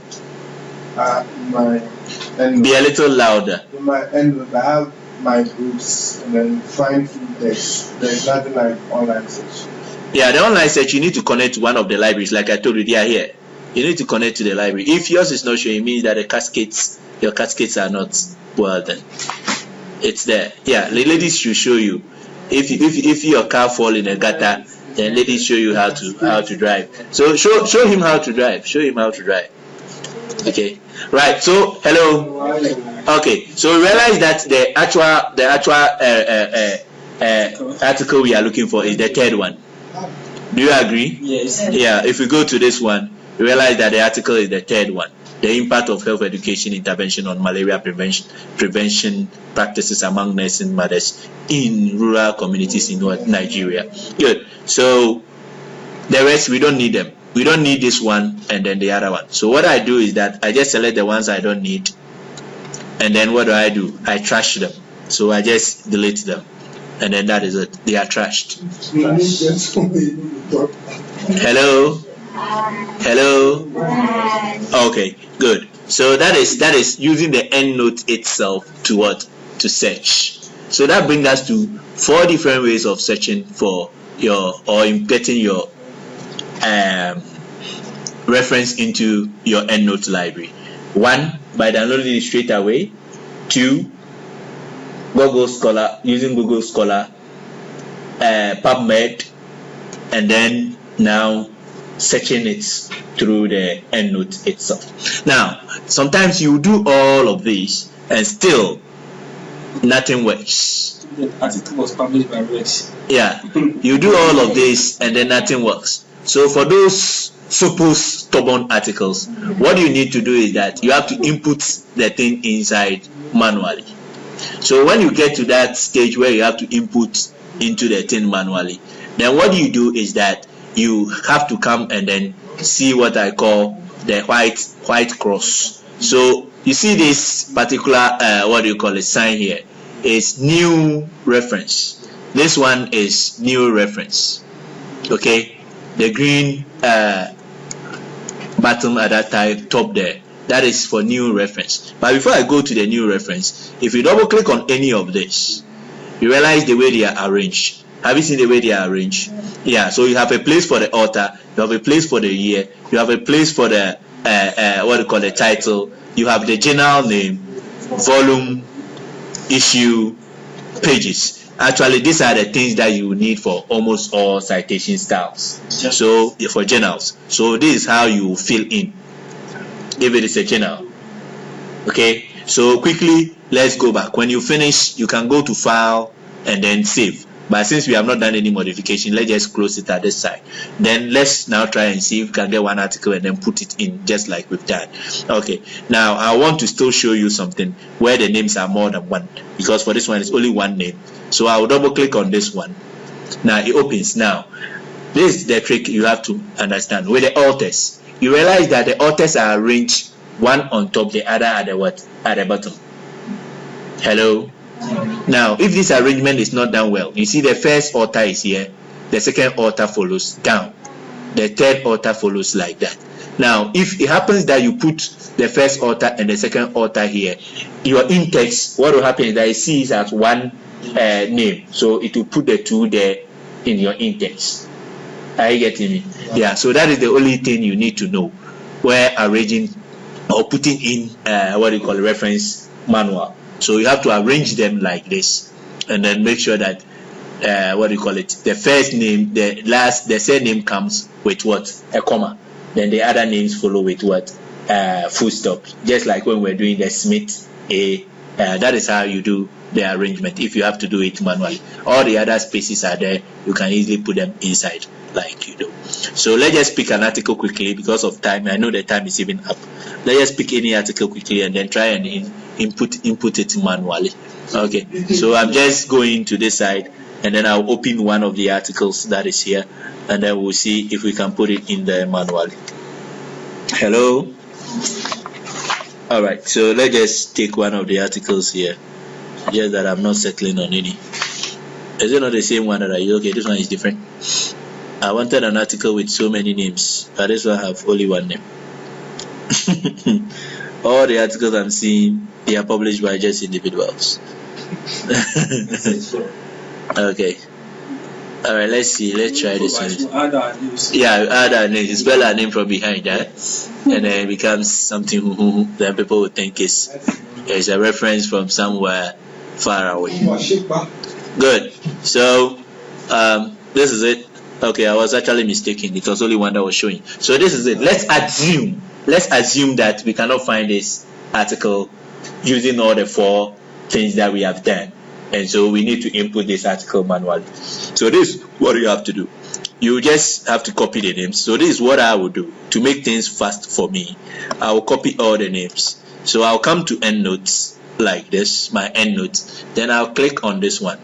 Be a little louder. In my EndNote, I have my groups and then find full text. There's nothing like online search. Yeah, the online search, you need to connect to one of the libraries. Like I told you, they are here. You need to connect to the library. If yours is not showing, it means that your cascades are not well done. It's there. Yeah, the ladies should show you. If your car fall in a gutter, then ladies show you how to drive. So show him how to drive. Show him how to drive. Okay. Right. So hello. Okay. So we realize that the actual article we are looking for is the third one. Do you agree? Yes. Yeah. If we go to this one, we realize that the article is the third one. The impact of health education intervention on malaria prevention practices among nursing mothers in rural communities in North Nigeria. Good. So the rest, we don't need them. We don't need this one and then the other one. So what I do is that I just select the ones I don't need, and then what do? I trash them. So I just delete them, and then that is it. They are trashed. Hello. Hello? Okay, good. So that is using the EndNote itself to what? To search. So that brings us to 4 different ways of searching for your or getting your reference into your EndNote library. 1, by downloading it straight away. 2, Google Scholar, using Google Scholar, PubMed, and then now searching it through the EndNote itself. Now, sometimes you do all of these and still nothing works. The article was published by Rex. Yeah, you do all of this and then nothing works. So for those supposed stubborn articles, what you need to do is that you have to input the thing inside manually. So when you get to that stage where you have to input into the thing manually, then what you do is that you have to come and then see what I call the white cross. So you see this particular sign here is new reference. This one is new reference. Okay, the green button at that top there, that is for new reference. But before I go to the new reference, if you double click on any of this, you realize the way they are arranged. Have you seen the way they are arranged? Yeah, so you have a place for the author, you have a place for the year, you have a place for the the title, you have the journal name, volume, issue, pages. Actually, these are the things that you need for almost all citation styles. So for journals, so this is how you fill in if it is a journal. Okay, so quickly let's go back. When you finish, you can go to file and then save. But since we have not done any modification, let's just close it at this side. Then let's now try and see if we can get one article and then put it in just like we've done. Okay, now I want to still show you something where the names are more than one, because for this one it's only one name. So I will double click on this one. Now it opens. Now this is the trick you have to understand with the authors. You realize that the authors are arranged one on top, the other at the bottom. Hello. Now if this arrangement is not done well, you see the first author is here, the second author follows down, the third author follows like that. Now if it happens that you put the first author and the second author here, your in-text, what will happen is that it sees as one name, so it will put the two there in your in-text. Are you getting me? Yeah, so that is the only thing you need to know where arranging or putting in reference manual. So you have to arrange them like this, and then make sure that the first name, the surname comes with what? A comma. Then the other names follow with what? Full stop. Just like when we're doing the Smith A. That is how you do the arrangement. If you have to do it manually, all the other spaces are there. You can easily put them inside like you do. So let's just pick an article quickly because of time. I know the time is even up. Let's just pick any article quickly and then try and input it manually. Okay, so I'm just going to this side and then I'll open one of the articles that is here, and then we'll see if we can put it in there manually. Hello. All right, so let's just take one of the articles here. Just that I'm not settling on any. Is it not the same one that I use? Okay, this one is different. I wanted an article with so many names, but this one have only one name. All the articles I'm seeing, they are published by just individuals. Okay. All right, let's see. Let's try this one. Yeah, add our names. Spell our name from behind that, and then it becomes something that people would think is a reference from somewhere far away. Good. So this is it. Okay, I was actually mistaken. It was only one that was showing. So this is it. Let's assume that we cannot find this article using all the 4 things that we have done, and so we need to input this article manually. So this is what you have to do. You just have to copy the names. So this is what I will do to make things fast for me. I will copy all the names. So I'll come to EndNotes like this, my EndNotes. Then I'll click on this one.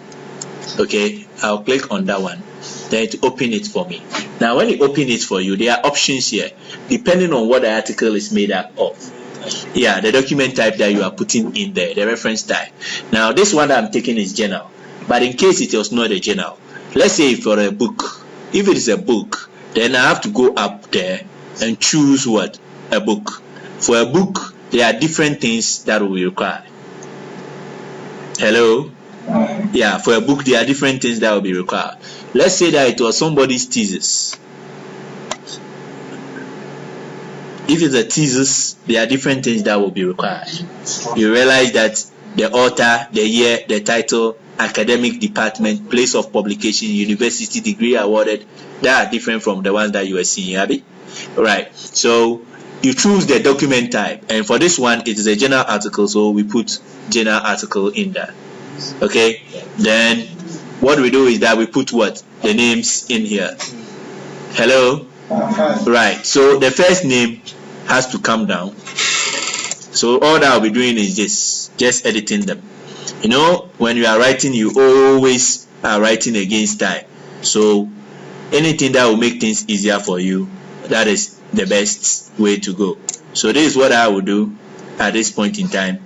Okay, I'll click on that one. Then it open it for me. Now when it open it for you, there are options here depending on what the article is made up of. Yeah, the document type that you are putting in there, the reference type. Now this one that I'm taking is journal, but in case it was not a journal, let's say for a book, if it is a book, Then I have to go up there and choose what? A book. For a book, there are different things that will be required. Hello? Yeah, for a book, there are different things that will be required. Let's say that it was somebody's thesis. If it's a thesis, there are different things that will be required. You realize that the author, the year, the title, academic department, place of publication, university degree awarded, that are different from the ones that you are seeing, Abby. Right. So you choose the document type, and for this one, it is a journal article, so we put journal article in there. Okay. Then what we do is that we put what? The names in here. Hello? Right. So the first name has to come down. So all that I'll be doing is just editing them. You know, when you are writing, you always are writing against time. So anything that will make things easier for you, that is the best way to go. So this is what I will do at this point in time.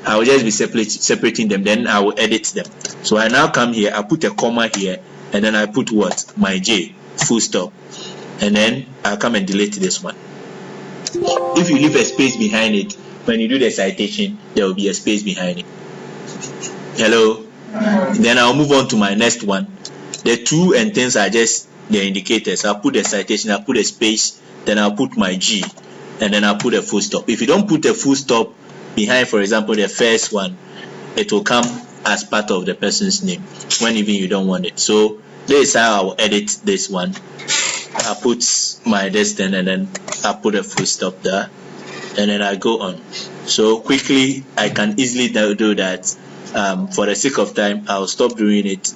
I will just be separating them, then I will edit them. So I now come here, I put a comma here, and then I put what? My J, full stop. And then I'll come and delete this one. If you leave a space behind it, when you do the citation, there will be a space behind it. Hello? Then I'll move on to my next one. The two and things are just the indicators. I'll put the citation, I'll put a space, then I'll put my G, and then I'll put a full stop. If you don't put a full stop behind, for example, the first one, it will come as part of the person's name when even you don't want it. So this is how I will edit this one. I put my distance, and then I put a full stop there, and then I go on. So quickly I can easily do that. For the sake of time, I'll stop doing it.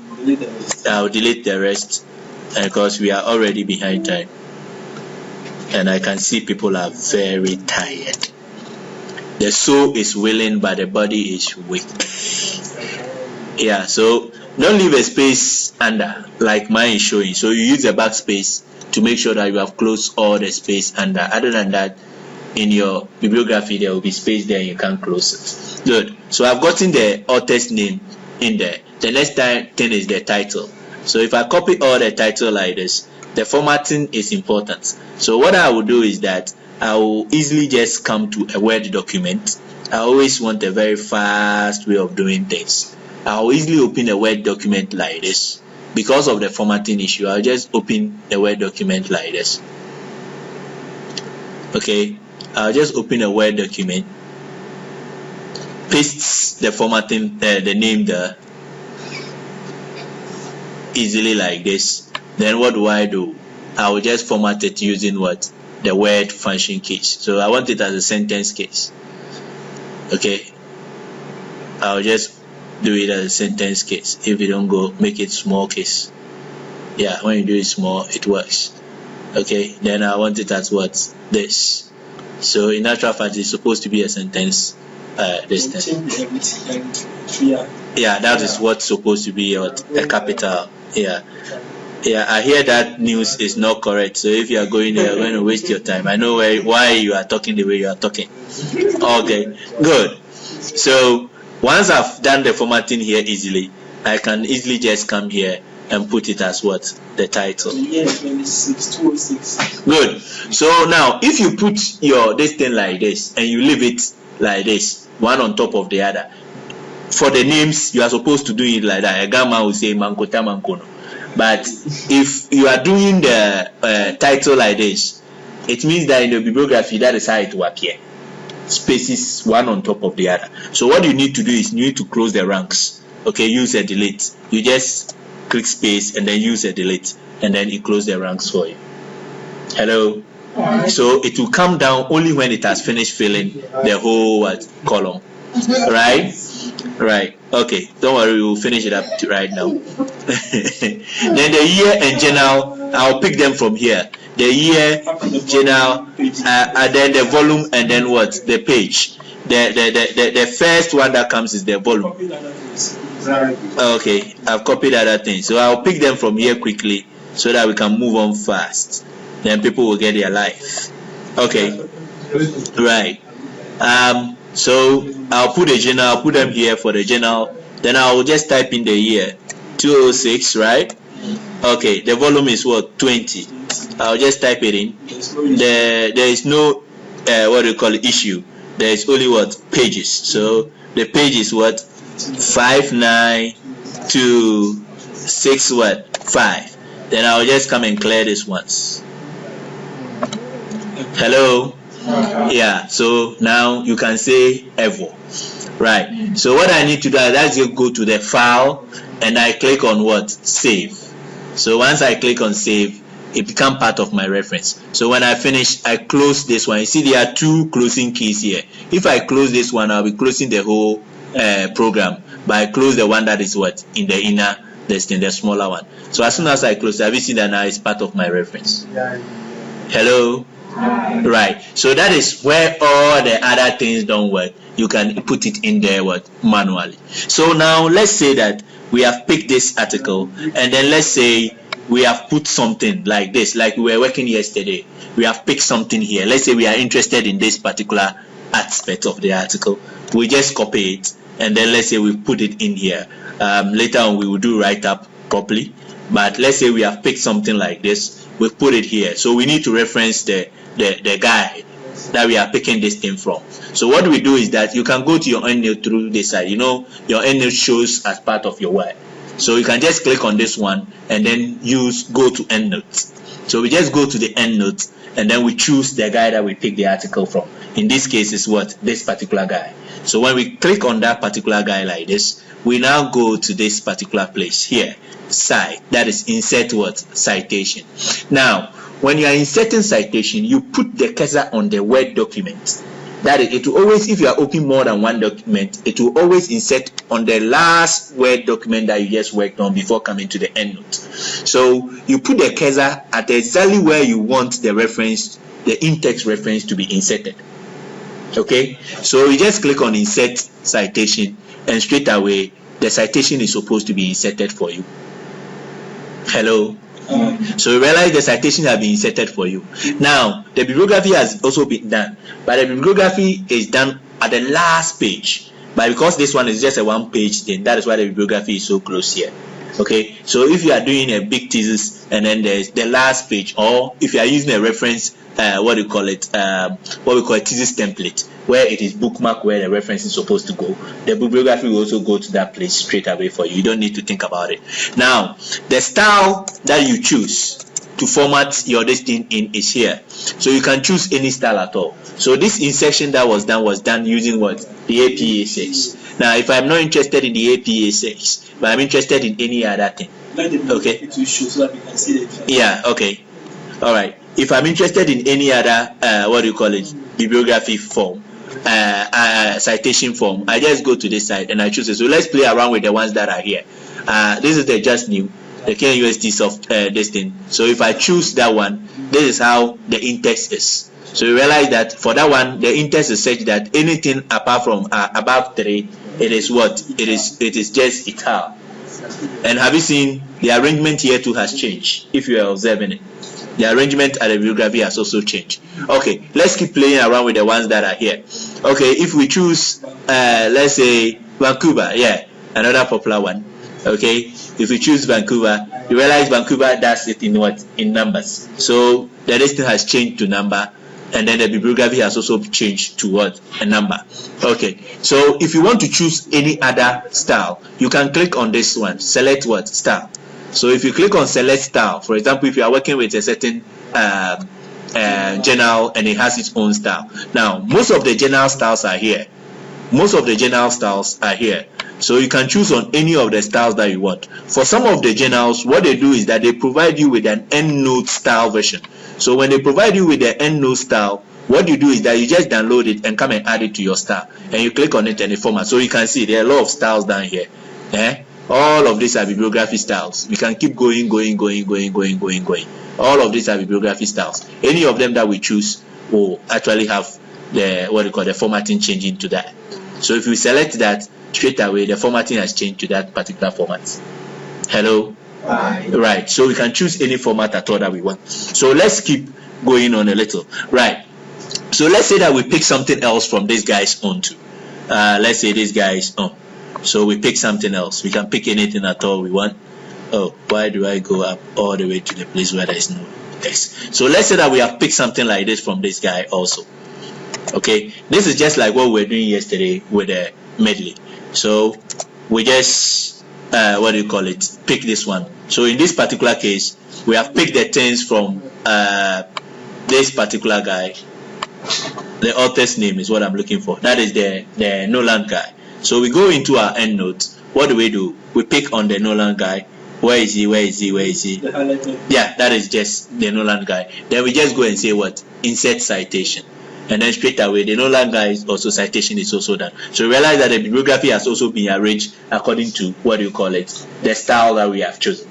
I'll delete the rest because we are already behind time, and I can see people are very tired. The soul is willing, but the body is weak. Yeah, so don't leave a space under like mine is showing. So you use the backspace to make sure that you have closed all the space under. Other than that, in your bibliography there will be space there and you can't close it. Good. So I've gotten the author's name in there. The next thing is the title. So if I copy all the title like this, the formatting is important. So what I will do is that I will easily just come to a Word document. I always want a very fast way of doing things. I will easily open a Word document like this. Because of the formatting issue, I'll just open the Word document like this. Okay, I'll just open a Word document, paste the formatting, the name there, easily like this. Then what do? I will just format it using what? The word function case. So I want it as a sentence case. Okay, I'll just do it as a sentence case. If you don't go, make it small case. Yeah, when you do it small, it works. Okay, then I want it as what? This. So in actual fact, it's supposed to be a sentence. This thing. Yeah, that is what's supposed to be a capital. Yeah. Yeah, I hear that news is not correct. So if you are going there, you're going to waste your time. I know why you are talking the way you are talking. Okay, good. So once I've done the formatting here easily, I can easily just come here and put it as what? The title. Yeah, 206. Good. So now, if you put your this thing like this and you leave it like this, one on top of the other, for the names, you are supposed to do it like that. A gamma will say Mankota Mankono. But if you are doing the title like this, it means that in the bibliography, that is how it will appear. Spaces one on top of the other. So what you need to do is you need to close the ranks. Okay, use a delete. You just click space and then use a delete, and then it closes the ranks for you. Hello? So it will come down only when it has finished filling the whole column. Right? Right. Okay. Don't worry, we will finish it up right now. Then the year and journal, I'll pick them from here. The year, journal, and then the volume, and then what? The page. The first one that comes is the volume. Okay, I've copied other things. So I'll pick them from here quickly so that we can move on fast. Then people will get their life. Okay. Right. So I'll put a journal, I'll put them here for the journal. Then I'll just type in the year 206, right? Okay, the volume is what? 20. I'll just type it in. There is no what do you call it, issue. There is only what? Pages. So the page is what? 5926 what? 5. Then I'll just come and clear this once. Hello? Yeah, so now you can say ever. Right. So what I need to do is I just go to the file and I click on what? Save. So once I click on save, it becomes part of my reference. So when I finish, I close this one. You see there are 2 closing keys here. If I close this one, I'll be closing the whole program. But I close the one that is what? In the inner, the smaller one. So as soon as I close, have you seen that now it's part of my reference? Hello? Right. So that is where all the other things don't work. You can put it in there what? Manually. So now let's say that we have picked this article, and then let's say we have put something like this, like we were working yesterday. We have picked something here. Let's say we are interested in this particular aspect of the article. We just copy it, and then let's say we put it in here. Later on we will do write up properly, but let's say we have picked something like this. We put it here. So we need to reference the guide that we are picking this thing from. So what we do is that you can go to your EndNote through this side. You know, your EndNote shows as part of your work. So you can just click on this one and then go to EndNote. So we just go to the EndNote and then we choose the guy that we pick the article from. In this case, is what? This particular guy. So when we click on that particular guy like this, we now go to this particular place here, cite. That is insert what? Citation. Now, when you are inserting citation, you put the cursor on the Word document. That is, it will always, if you are opening more than one document, it will always insert on the last Word document that you just worked on before coming to the EndNote. So you put the cursor at exactly where you want the reference, the in-text reference to be inserted. Okay, so you just click on insert citation, and straight away the citation is supposed to be inserted for you. Hello? So you realize the citation has been inserted for you. Now the bibliography has also been done, but the bibliography is done at the last page. But because this one is just a 1-page thing, that is why the bibliography is so close here. Okay, so if you are doing a big thesis and then there's the last page, or if you are using a reference, what we call a thesis template, where it is bookmark where the reference is supposed to go, the bibliography will also go to that place straight away for you. You don't need to think about it. Now, the style that you choose to format your listing in is here. So you can choose any style at all. So this insertion that was done using what? The APA 6. Now, if I'm not interested in the APA 6, but I'm interested in any other thing. Okay. It will show so that we can see it. Yeah, okay. All right. If I'm interested in any other bibliography form, citation form, I just go to this side and I choose it. So let's play around with the ones that are here. This is the just new, the KNUST soft this thing. So if I choose that one, this is how the in-text is. So you realize that for that one, the in-text is such that anything apart from above 3, it is what? It is just italic. And have you seen the arrangement here too has changed? If you are observing it, the arrangement at the bibliography has also changed. Okay, let's keep playing around with the ones that are here. Okay, if we choose, let's say Vancouver, yeah, another popular one. Okay, if we choose Vancouver, you realize Vancouver does it in what? In numbers. So the listing has changed to number, and then the bibliography has also changed to what? A number. Okay, so if you want to choose any other style, you can click on this one, select what? Style. So if you click on select style, for example, if you are working with a certain journal and it has its own style. Now, most of the journal styles are here. So you can choose on any of the styles that you want. For some of the journals, what they do is that they provide you with an EndNote style version. So when they provide you with the EndNote style, what you do is that you just download it and come and add it to your style, and you click on it and it format. So you can see there are a lot of styles down here. All of these are bibliography styles. We can keep going. All of these are bibliography styles. Any of them that we choose will actually have the formatting changing to that. So if we select that, straight away the formatting has changed to that particular format. Hello? Right. So we can choose any format at all that we want. So let's keep going on a little. Right. So let's say that we pick something else from this guy's own too. Let's say this guy's own. So we pick something else. We can pick anything at all we want. Oh, why do I go up all the way to the place where there is no? text. So let's say that we have picked something like this from this guy also. Okay, this is just like what we were doing yesterday with the medley. So we just pick this one. So in this particular case, we have picked the things from this particular guy. The author's name is what I'm looking for. That is the Nolan guy. So we go into our EndNote. What do? We pick on the Nolan guy. Where is he? Yeah, that is just the Nolan guy. Then we just go and say what? Insert citation. And then straight away, the Nolan guy is also citation is also done. So realize that the bibliography has also been arranged according to the style that we have chosen.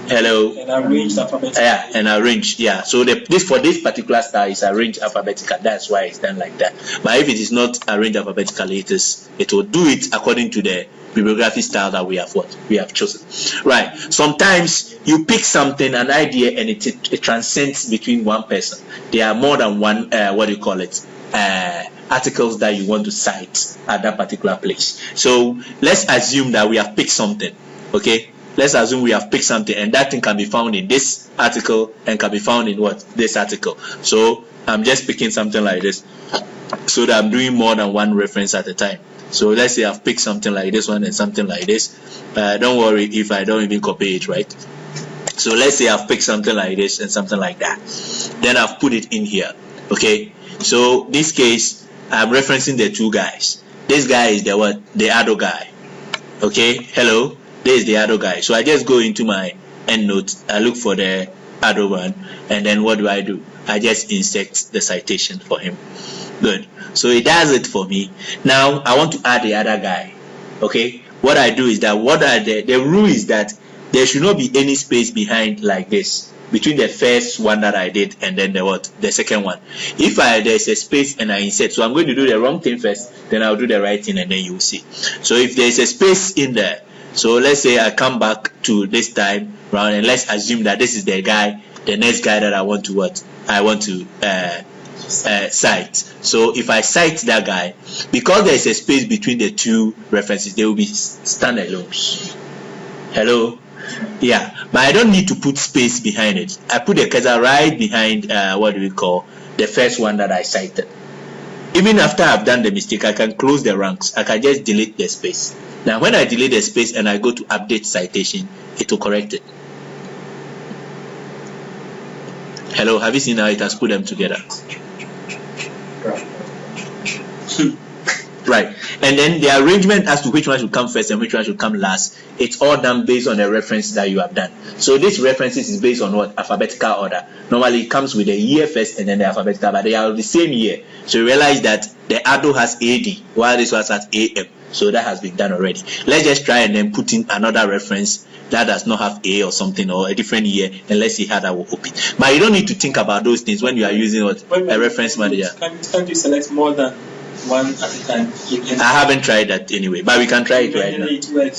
Hello. And arranged alphabetically. Yeah, and arranged. Yeah. So for this particular style is arranged alphabetically. That's why it's done like that. But if it is not arranged alphabetically, it will do it according to the bibliography style that we have chosen. Right. Sometimes you pick something, an idea, and it transcends between one person. There are more than one articles that you want to cite at that particular place. So let's assume that we have picked something. Okay. Let's assume we have picked something, and that thing can be found in this article and can be found in this article. So I'm just picking something like this, so that I'm doing more than one reference at a time. So let's say I've picked something like this one and something like this. Don't worry if I don't even copy it, right? So let's say I've picked something like this and something like that. Then I've put it in here. Okay. So this case, I'm referencing the two guys. This guy is the other guy. Okay. Hello. This is the other guy. So I just go into my EndNote. I look for the other one, and then what do? I just insert the citation for him. Good. So it does it for me. Now I want to add the other guy. Okay. What I do is that the rule is that there should not be any space behind like this between the first one that I did and then the second one. If there's a space and I insert, so I'm going to do the wrong thing first, then I'll do the right thing, and then you'll see. So if there's a space in there, so let's say I come back to this time round, and let's assume that this is the next guy that I want to cite. So if I cite that guy, because there is a space between the two references, they will be standalones. Hello. Yeah, but I don't need to put space behind it. I put the cursor right behind the first one that I cited. Even after I've done the mistake, I can close the ranks. I can just delete the space. Now when I delete the space and I go to update citation, it will correct it. Hello, have you seen how it has put them together? Right. And then the arrangement as to which one should come first and which one should come last, it's all done based on the reference that you have done. So this references is based on alphabetical order. Normally it comes with the year first and then the alphabetical, but they are the same year. So you realize that the ADO has AD while this one has AM. So that has been done already. Let's just try and then put in another reference that does not have A or something, or a different year, and let's see how that will open. But you don't need to think about those things when you are using a reference manager. Can't you select more than one at a time? I haven't tried that anyway, but we can try it right now.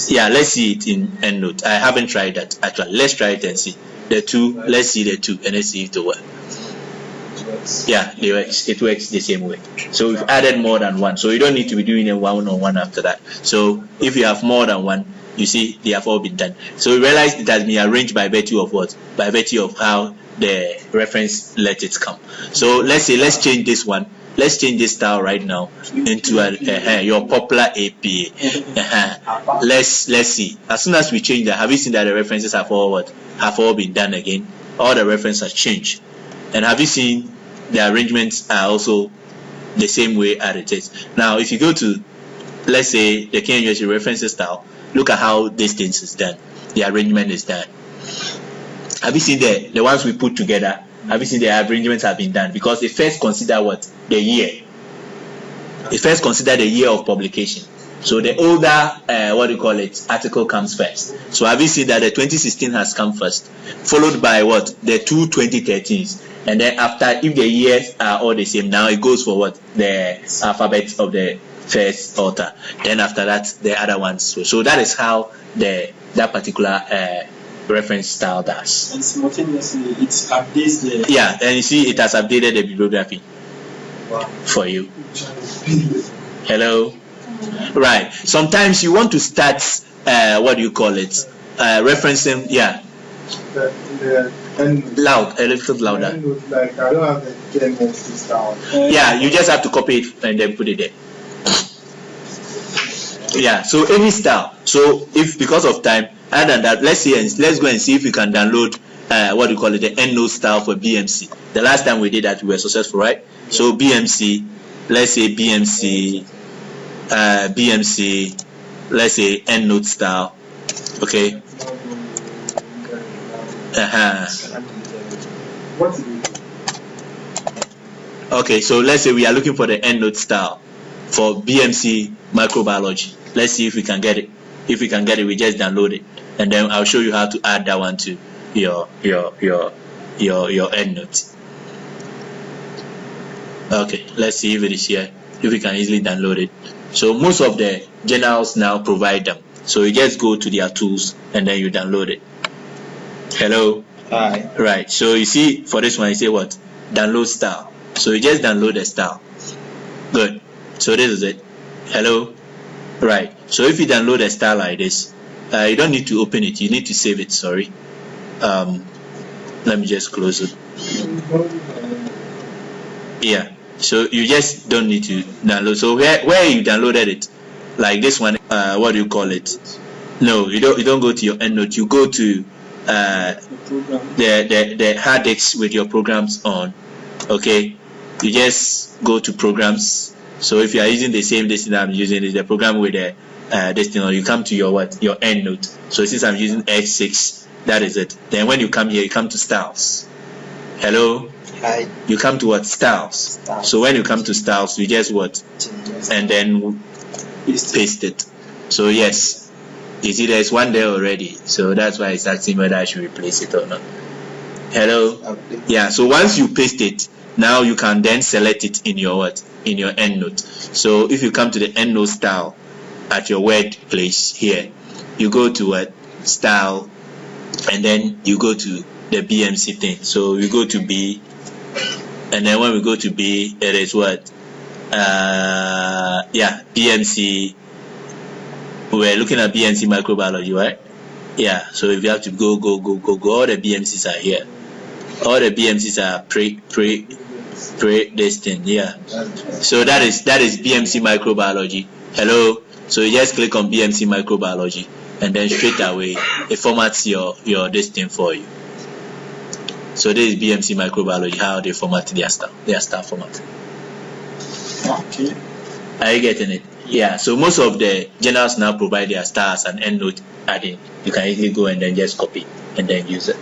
Yeah, let's see it in EndNote. I haven't tried that actually. Let's try it and see the two. Let's see the two and let's see if it works. Yeah, it works the same way. So we've added more than one, so you don't need to be doing a one-on-one after that. So if you have more than one, you see they have all been done. So we realize it has been arranged by virtue of what? By virtue of how the reference let it come. So let's change this one. Let's change this style right now into your popular APA. Let's see. As soon as we change that, have you seen that the references have all been done again? All the references have changed. And have you seen the arrangements are also the same way as it is? Now, if you go to, let's say, the KNUST references style, look at how this thing is done. The arrangement is done. Have you seen the ones we put together? Have you seen the arrangements have been done? Because they first consider the year. They first consider the year of publication. So the older, article comes first. So have you seen that the 2016 has come first, followed by the two 2013s, and then after, if the years are all the same, now it goes for the alphabet of the first author. Then after that, the other ones. So that is how that particular reference style does. And simultaneously, it updates the. Yeah, and you see, it has updated the bibliography for you. Hello. Right. Sometimes you want to start referencing. Yeah. EndNote. Loud, a little louder. EndNote, like I don't have the EndNote style. Yeah, you just have to copy it and then put it there. Yeah, so any style. So if because of time, other than that, let's go and see if we can download what do you call it, the EndNote style for BMC. The last time we did that, we were successful, right? So BMC, let's say BMC, let's say EndNote style. Okay. What is it? Okay, so let's say we are looking for the EndNote style for BMC microbiology. Let's see if we can get it. If we can get it, we just download it, and then I'll show you how to add that one to your EndNote. Okay, let's see if it is here. If we can easily download it. So most of the journals now provide them. So you just go to their tools and then you download it. Hello. Hi. Right. So you see for this one, you say what? Download style. So you just download the style. Good. So this is it. Hello. Right. So if you download a style like this, you don't need to open it. You need to save it. Sorry. Let me just close it. Yeah. So you just don't need to download. So where you downloaded it, like this one, what do you call it? No, you don't go to your EndNote. You go to the hard disk with your programs on. Okay. You just go to programs. So if you are using the same this that I'm using, is the program with the this thing, or you come to your EndNote. So since I'm using X6, that is it. Then when you come here, you come to styles. Hello. Hi. You come to what? Styles. So when you come to styles, you just what? And then paste it. So yes, you see there's one there already. So that's why it's asking whether I should replace it or not. Hello. Yeah. So once you paste it, now you can then select it in your in your EndNote. So if you come to the EndNote style at your Word place here, you go to style, and then you go to the BMC thing. So you go to B, and then when we go to B, it is what? BMC. We're looking at BMC microbiology, right? Yeah. So if you have to go, all the BMCs are here. All the BMCs are pre this thing. Yeah. So that is BMC microbiology. Hello. So you just click on BMC microbiology, and then straight away it formats your this thing for you. So this is BMC microbiology, how they format their style format. Okay. Are you getting it? Yeah. So most of the journals now provide their stars and EndNote add-in. You can easily go and then just copy and then use it.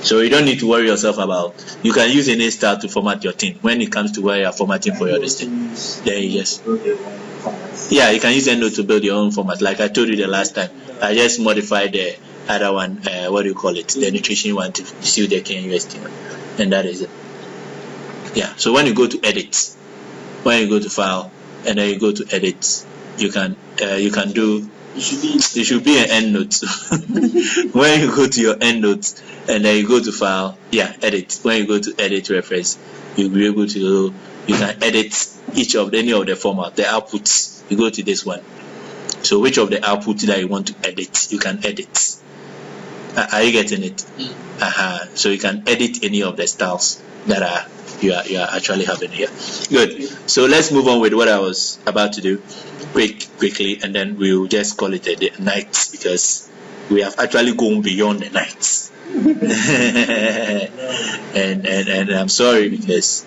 So you don't need to worry yourself about. You can use any style to format your thing. When it comes to where you're formatting for your listing, then you just you can use EndNote to build your own format. Like I told you the last time, I just modified the other one. What do you call it? The nutrition one to see the KNUST, and that is it. Yeah. So when you go to edit, when you go to file, and then you go to edit, you can do. It should be an EndNote. When you go to your EndNote and then you go to file, edit. When you go to edit reference, you'll be able to you can edit any of the format, the outputs. You go to this one. So which of the outputs that you want to edit, you can edit. Are you getting it? So you can edit any of the styles that you are actually having here. Good. So let's move on with what I was about to do quickly, and then we'll just call it a night, because we have actually gone beyond the night. and I'm sorry because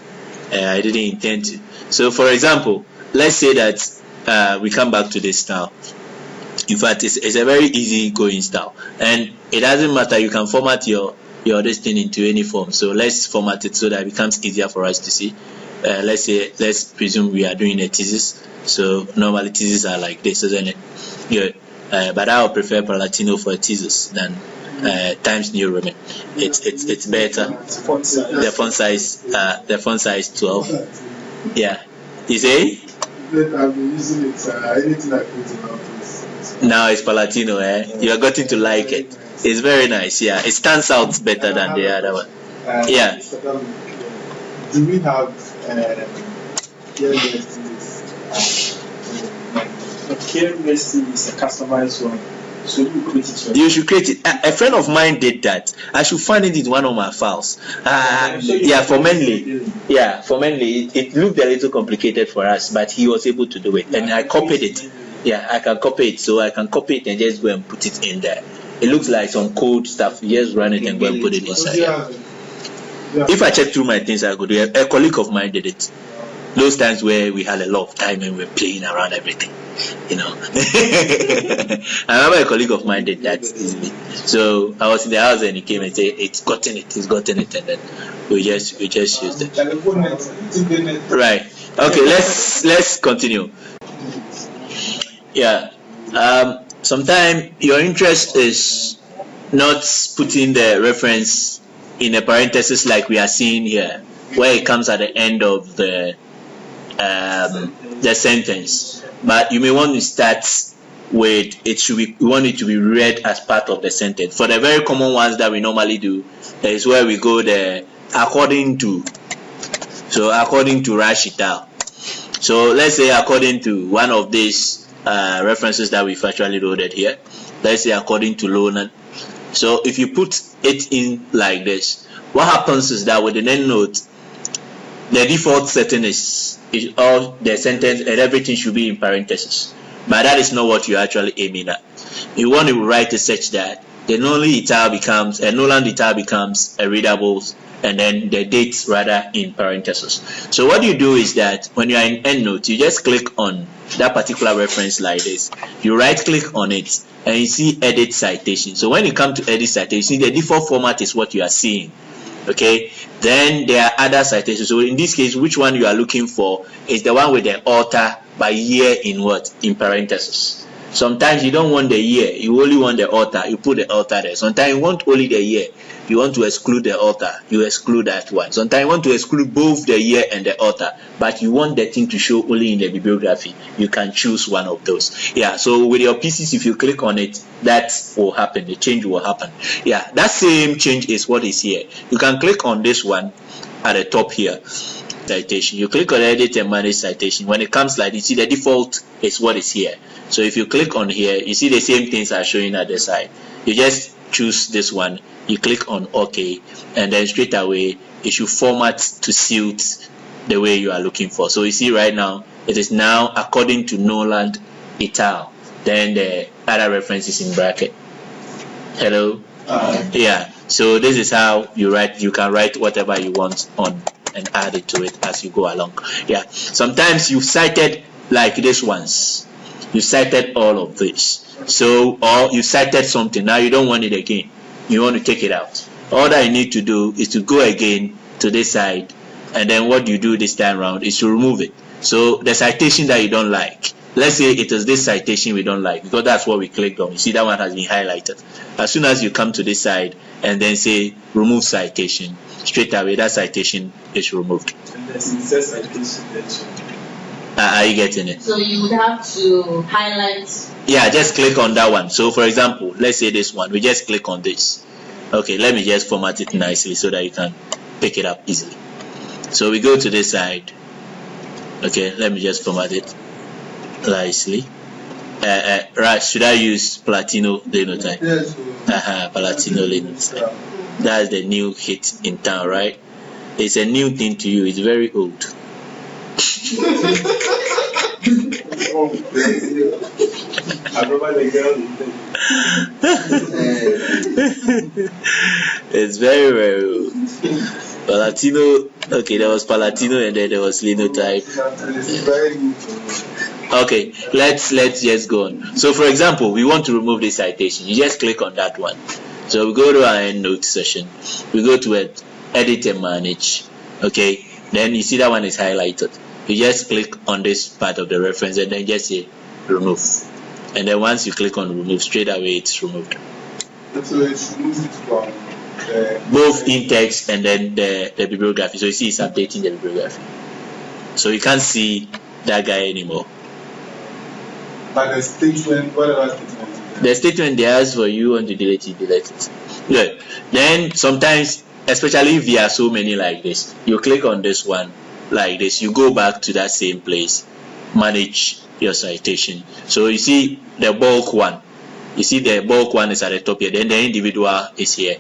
I didn't intend to. So for example, let's say that we come back to this style. In fact, it's a very easy going style, and it doesn't matter. You can format your this thing into any form. So let's format it so that it becomes easier for us to see. Let's presume we are doing a thesis. So normally theses are like this, isn't it? Yeah. But I would prefer Palatino for a thesis than Times New Roman. It's better. The font size 12. Yeah. You say? I've been using it. Anything I put in out. Now it's Palatino, You are getting to like it. It's very nice. Yeah, it stands out better than the other one. Yeah. Do we have the care listing is a customized one. So you create it. You should create it. A friend of mine did that. I should find it in one of my files. Yeah, for mainly. Yeah, for mainly. It looked a little complicated for us, but he was able to do it. And I copied it. Yeah, I can copy it. So I can copy it and just go and put it in there. It looks like some code stuff. You just run it and go and put it inside. Yeah. If I check through my things, I could do it. A colleague of mine did it. Those times where we had a lot of time and we were playing around everything, you know. I remember a colleague of mine did that easily. So I was in the house and he came and said, he's gotten it, and then we just used it. Right. Okay, let's continue. Yeah. Sometimes your interest is not putting the reference in a parenthesis like we are seeing here, where it comes at the end of the sentence, but you may want to start with we want it to be read as part of the sentence. For the very common ones that we normally do, is where we go there according to. So according to Rashida. So let's say according to one of these references that we've actually loaded here. Let's say according to Lona. So if you put it in like this, what happens is that with an EndNote, the default setting is all the sentence and everything should be in parentheses. But that is not what you're actually aiming at. You want to write it such that the Nolan detail becomes a readable, and then the dates rather in parentheses. So what you do is that when you are in EndNote, you just click on that particular reference like this. You right click on it and you see edit citation. So when you come to edit citation, the default format is what you are seeing. Okay, then there are other citations. So in this case, which one you are looking for is the one with the author by year in what? In parentheses. Sometimes you don't want the year, you only want the author, you put the author there. Sometimes you want only the year, you want to exclude the author, you exclude that one. Sometimes you want to exclude both the year and the author, but you want the thing to show only in the bibliography. You can choose one of those. Yeah, so with your PCs, if you click on it, that will happen, the change will happen. Yeah, that same change is what is here. You can click on this one at the top here. Citation. You click on edit and manage citation. When it comes like this, you see the default is what is here. So if you click on here, you see the same things are showing at the side. You just choose this one, you click on OK, and then straight away it should format to suit the way you are looking for. So you see right now it is now according to Noland et al. Then the other reference is in bracket. Hello? Yeah. So this is how you write. You can write whatever you want on and add it to it as you go along. Yeah, sometimes you've cited like this ones, you cited all of this, so or you cited something, now you don't want it again, you want to take it out. All that you need to do is to go again to this side, and then what you do this time around is to remove it. So the citation that you don't like, let's say it is this citation we don't like, because that's what we clicked on. You see that one has been highlighted. As soon as you come to this side and then say remove citation, straight away that citation is removed. And there's insert citation. Are you getting it? So you would have to highlight. Yeah, just click on that one. So for example, let's say this one, we just click on this. Okay, let me just format it nicely so that you can pick it up easily. So we go to this side. Okay, let me just format it nicely. Right, should I use Palatino linotype? Yes. Palatino linotype. That's the new hit in town, right? It's a new thing to you. It's very old. It's very, very old. Palatino. Okay, there was Palatino and then there was linotype. Okay, let's just go on. So for example, we want to remove this citation. You just click on that one. So we go to our EndNote session. We go to it, edit and manage. Okay, then you see that one is highlighted. You just click on this part of the reference and then just say remove. And then once you click on remove, straight away it's removed. So it's removed from both in text and then the bibliography. So you see it's updating the bibliography. So you can't see that guy anymore. But the statement, whatever statement. The statement they ask for you want to delete it, delete it. Good. Then sometimes, especially if there are so many like this, you click on this one like this, you go back to that same place, manage your citation. So you see the bulk one, You see the bulk one is at the top here, then the individual is here.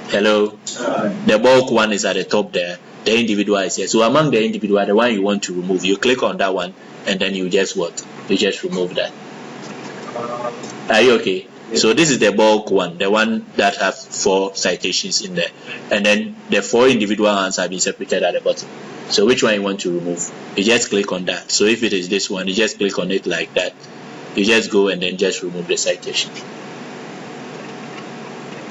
Hello? The bulk one is at the top there, the individual is here. So among the individual, the one you want to remove, you click on that one, and then you just what? You just remove that. Are you okay? So this is the bulk one, the one that have 4 citations in there, and then the 4 individual ones have been separated at the bottom. So which one you want to remove? You just click on that. So if it is this one, you just click on it like that. You just go and then just remove the citation.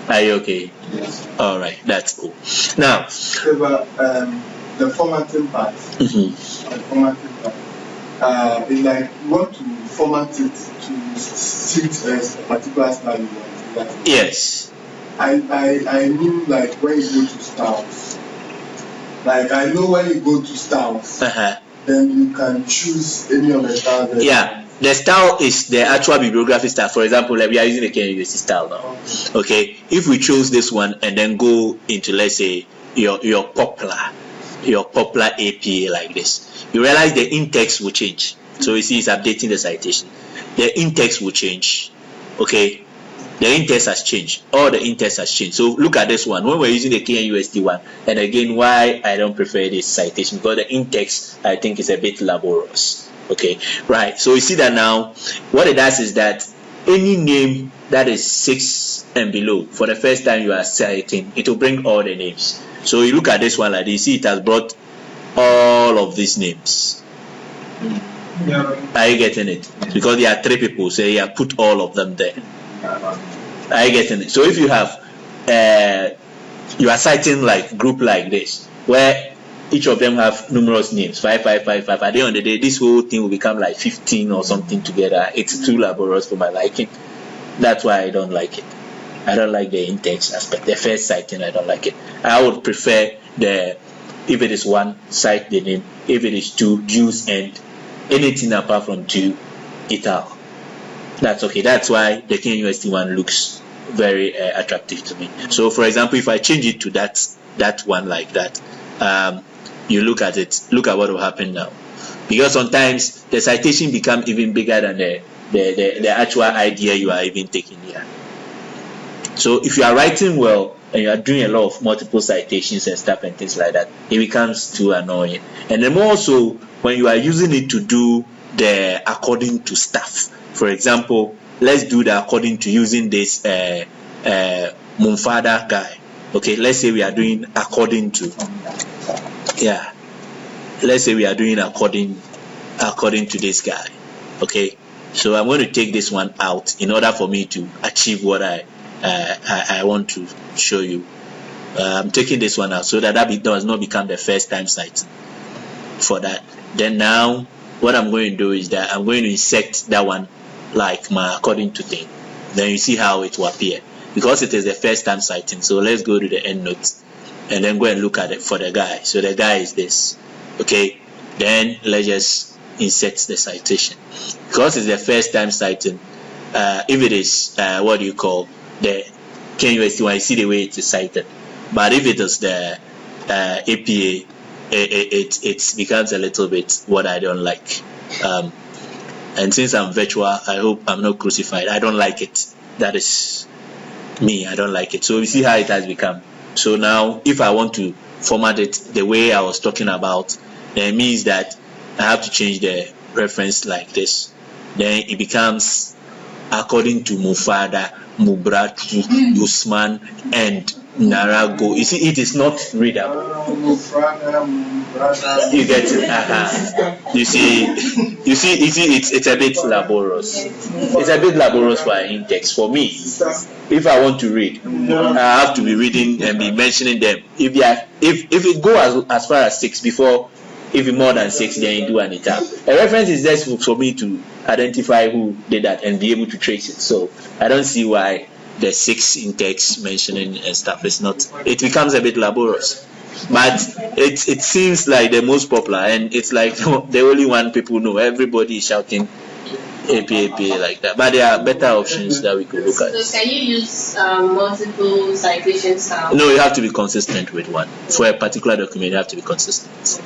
Are you okay? Yes. All right, that's cool. Now, the formatting part. The formatting part. It's like you want to format it to suit a particular style you want. yes. I mean, like when you go to styles. Like I know when you go to styles, then you can choose any of the styles. Yeah. The style is the actual bibliography style. For example, like we are using the KNUST style now. Okay. If we choose this one and then go into, let's say, your popular APA like this, you realize the in-text will change. So you see it's updating the citation. The in-text will change. Okay. The in-text has changed. All the in-text has changed. So look at this one. When we're using the KNUST one, and again, why I don't prefer this citation, because the in-text I think is a bit laborious. Okay, right. So you see that now, what it does is that any name that is 6 and below, for the first time you are citing, it will bring all the names. So you look at this one like this, you see it has brought all of these names. Are you getting it? Because there are 3 people, so you have put all of them there. Are you getting it? So if you have, you are citing like group like this, where each of them have numerous names, 5, 5, 5, 5. At the end of the day, this whole thing will become like 15 or something together. It's too laborious for my liking. That's why I don't like it. I don't like the in-text aspect. The first citing, I don't like it. I would prefer if it is 1, cite the name. If it is 2, use end. Anything apart from 2, italic. That's okay. That's why the KNUST one looks very attractive to me. So, for example, if I change it to that one like that, you look at it, look at what will happen now. Because sometimes the citation become even bigger than the actual idea you are even taking here. So if you are writing well and you are doing a lot of multiple citations and stuff and things like that, it becomes too annoying. And then more so when you are using it to do the according to stuff. For example, let's do the according to using this Mumfada guy. Okay, let's say we are doing according to, yeah, let's say we are doing according to this guy. Okay, so I'm going to take this one out in order for me to achieve what I want to show you. I'm taking this one out so that does not become the first time citing for that. Then now what I'm going to do is that I'm going to insert that one like my according to thing. Then you see how it will appear, because it is the first time citing. So let's go to the EndNote and then go and look at it for the guy. So the guy is this. Okay, then let's just insert the citation, because it's the first time citing. If it is what do you call the KNUST one, you see the way it is cited. But if it is the APA, it becomes a little bit what I don't like. And since I'm virtual, I hope I'm not crucified. I don't like it. That is me. I don't like it. So you see how it has become. So now if I want to format it the way I was talking about, then it means that I have to change the reference like this. Then it becomes according to Mufada, Mubratu, Usman, and Narago. You see, it is not readable. You get it? You see, it's a bit laborious. It's a bit laborious for an in-text. For me, if I want to read, I have to be reading and be mentioning them. If it go as far as 6 before, if it's more than 6, then you do an ital. A reference is just for me to identify who did that and be able to trace it. So I don't see why the 6 in text mentioning and stuff is not. It becomes a bit laborious, but it seems like the most popular, and it's like the only one people know. Everybody is shouting APA like that, but there are better options that we could look at. So can you use multiple citation styles? No, you have to be consistent with one. For a particular document, you have to be consistent.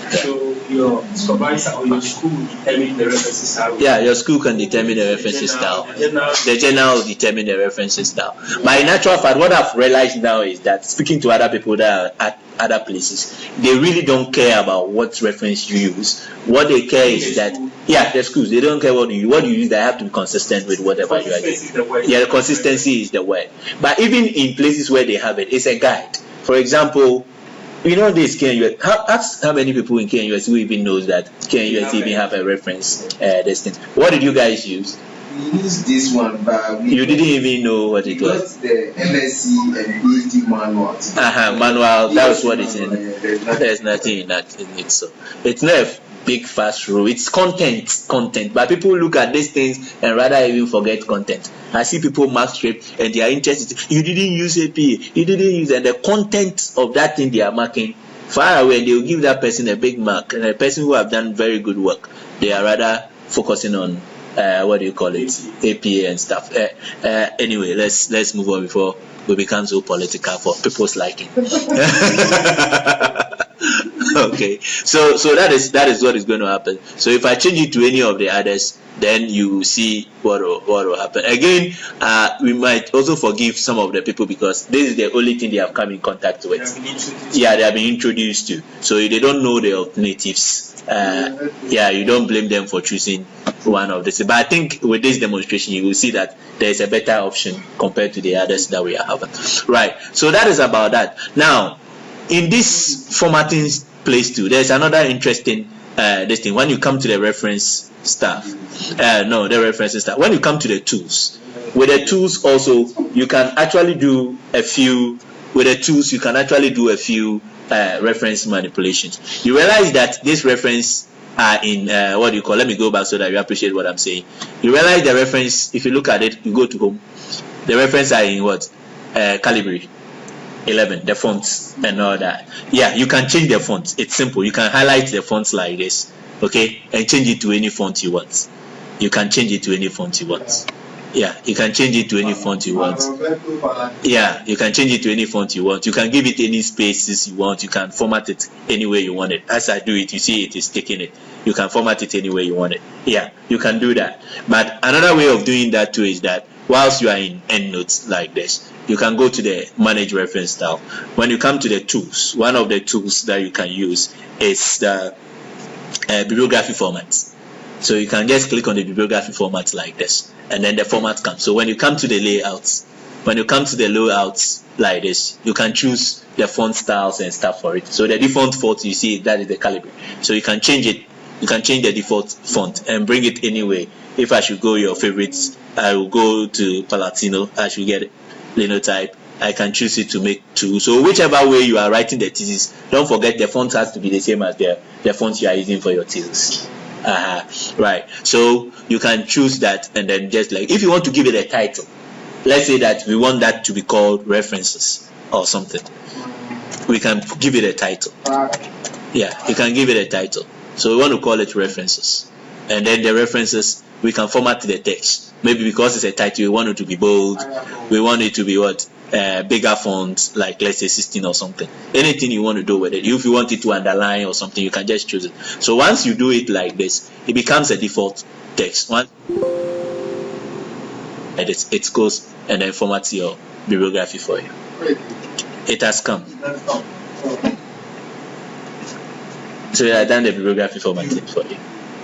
So your supervisor or your school will determine the referencing style. Yeah, your school can determine the referencing style. The journal will determine the referencing style. But in actual fact, what I've realized now is that speaking to other people that are at other places, they really don't care about what reference you use. What they care is that, the schools, they don't care what you use. They have to be consistent with whatever you are doing. Yeah, the consistency is the word. But even in places where they have it, it's a guide. For example, this KNUS. Ask how many people in KNUS who even knows that KNUS even have a reference this thing. What did you guys use? We used this one, but you didn't even know what it was. The MSc and PhD manual. Manual. That was what it's in. There's nothing in that in it. So it's not a big fast rule. It's content. But people look at these things and rather even forget content. I see people mark script and they are interested. You didn't use AP. You didn't use, and the content of that thing they are marking far away, and they will give that person a big mark. And a person who have done very good work, they are rather focusing on APA and stuff. Anyway, let's move on before we become so political for people's liking. Okay, so that is what is going to happen. So if I change it to any of the others, then you will see what will happen. Again, we might also forgive some of the people because this is the only thing they have come in contact with. They have been introduced to. So they don't know the alternatives. You don't blame them for choosing one of this. But I think with this demonstration, you will see that there is a better option compared to the others that we are having. Right. So that is about that. Now, in this formatting place too, there's another interesting this thing. When you come to the reference stuff, when you come to the tools, with the tools also you can actually do a few. With the tools, you can actually do a few reference manipulations. You realize that this reference are in let me go back so that you appreciate what I'm saying. You realize the reference, if you look at it, you go to home, the reference are in what? Calibri 11, the fonts and all that. You can change the fonts. It's simple. You can highlight the fonts like this, okay, and change it to any font you want. You can change it to any font you want. You can change it to any font you want. You can change it to any font you want. You can give it any spaces you want. You can format it any way you want it. As I do it, you see it is taking it. You can format it any way you want it. You can do that. But another way of doing that too is that whilst you are in EndNote like this, you can go to the Manage Reference Style. When you come to the tools, one of the tools that you can use is the bibliography format. So you can just click on the bibliography format like this, and then the format comes. So when you come to the layouts, like this, you can choose the font styles and stuff for it. So the default font you see, that is the Calibri. So you can change it. You can change the default font and bring it anyway. If I should go your favorites, I will go to Palatino. I should get Linotype. I can choose it to make two. So whichever way you are writing the thesis, don't forget the font has to be the same as the font you are using for your thesis. Right. So you can choose that, and then just like if you want to give it a title, let's say that we want that to be called references or something, we can give it a title. You can give it a title. So we want to call it references, and then the references, we can format the text. Maybe because it's a title, we want it to be bold, we want it to be bigger font, like let's say 16 or something. Anything you want to do with it. If you want it to underline or something, you can just choose it. So once you do it like this, it becomes a default text. Once and it goes and then formats your bibliography for you. It has come. So I done the bibliography formatting for you.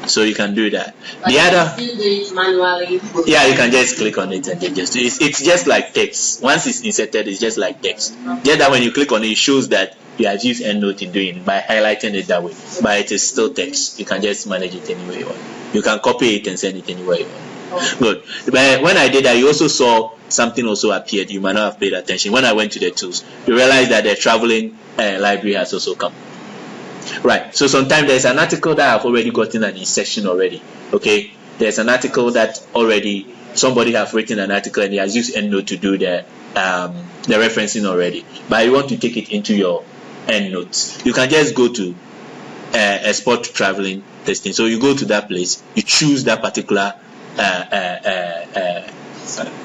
So you can do that. But the other, still do it manually. You can just click on it and then just do it. It's just like text. Once it's inserted, it's just like text. Just that when you click on it, it shows that you have used EndNote in doing it by highlighting it that way. But it is still text. You can just manage it any way you want. You can copy it and send it anywhere you want. Good. But when I did that, you also saw something also appeared. You might not have paid attention. When I went to the tools, you realize that the traveling library has also come. Right. So sometimes there's an article that I've already gotten an insertion already. Okay. There's an article that already somebody have written an article and he has used EndNote to do the referencing already. But you want to take it into your EndNote. You can just go to export traveling testing. So you go to that place. You choose that particular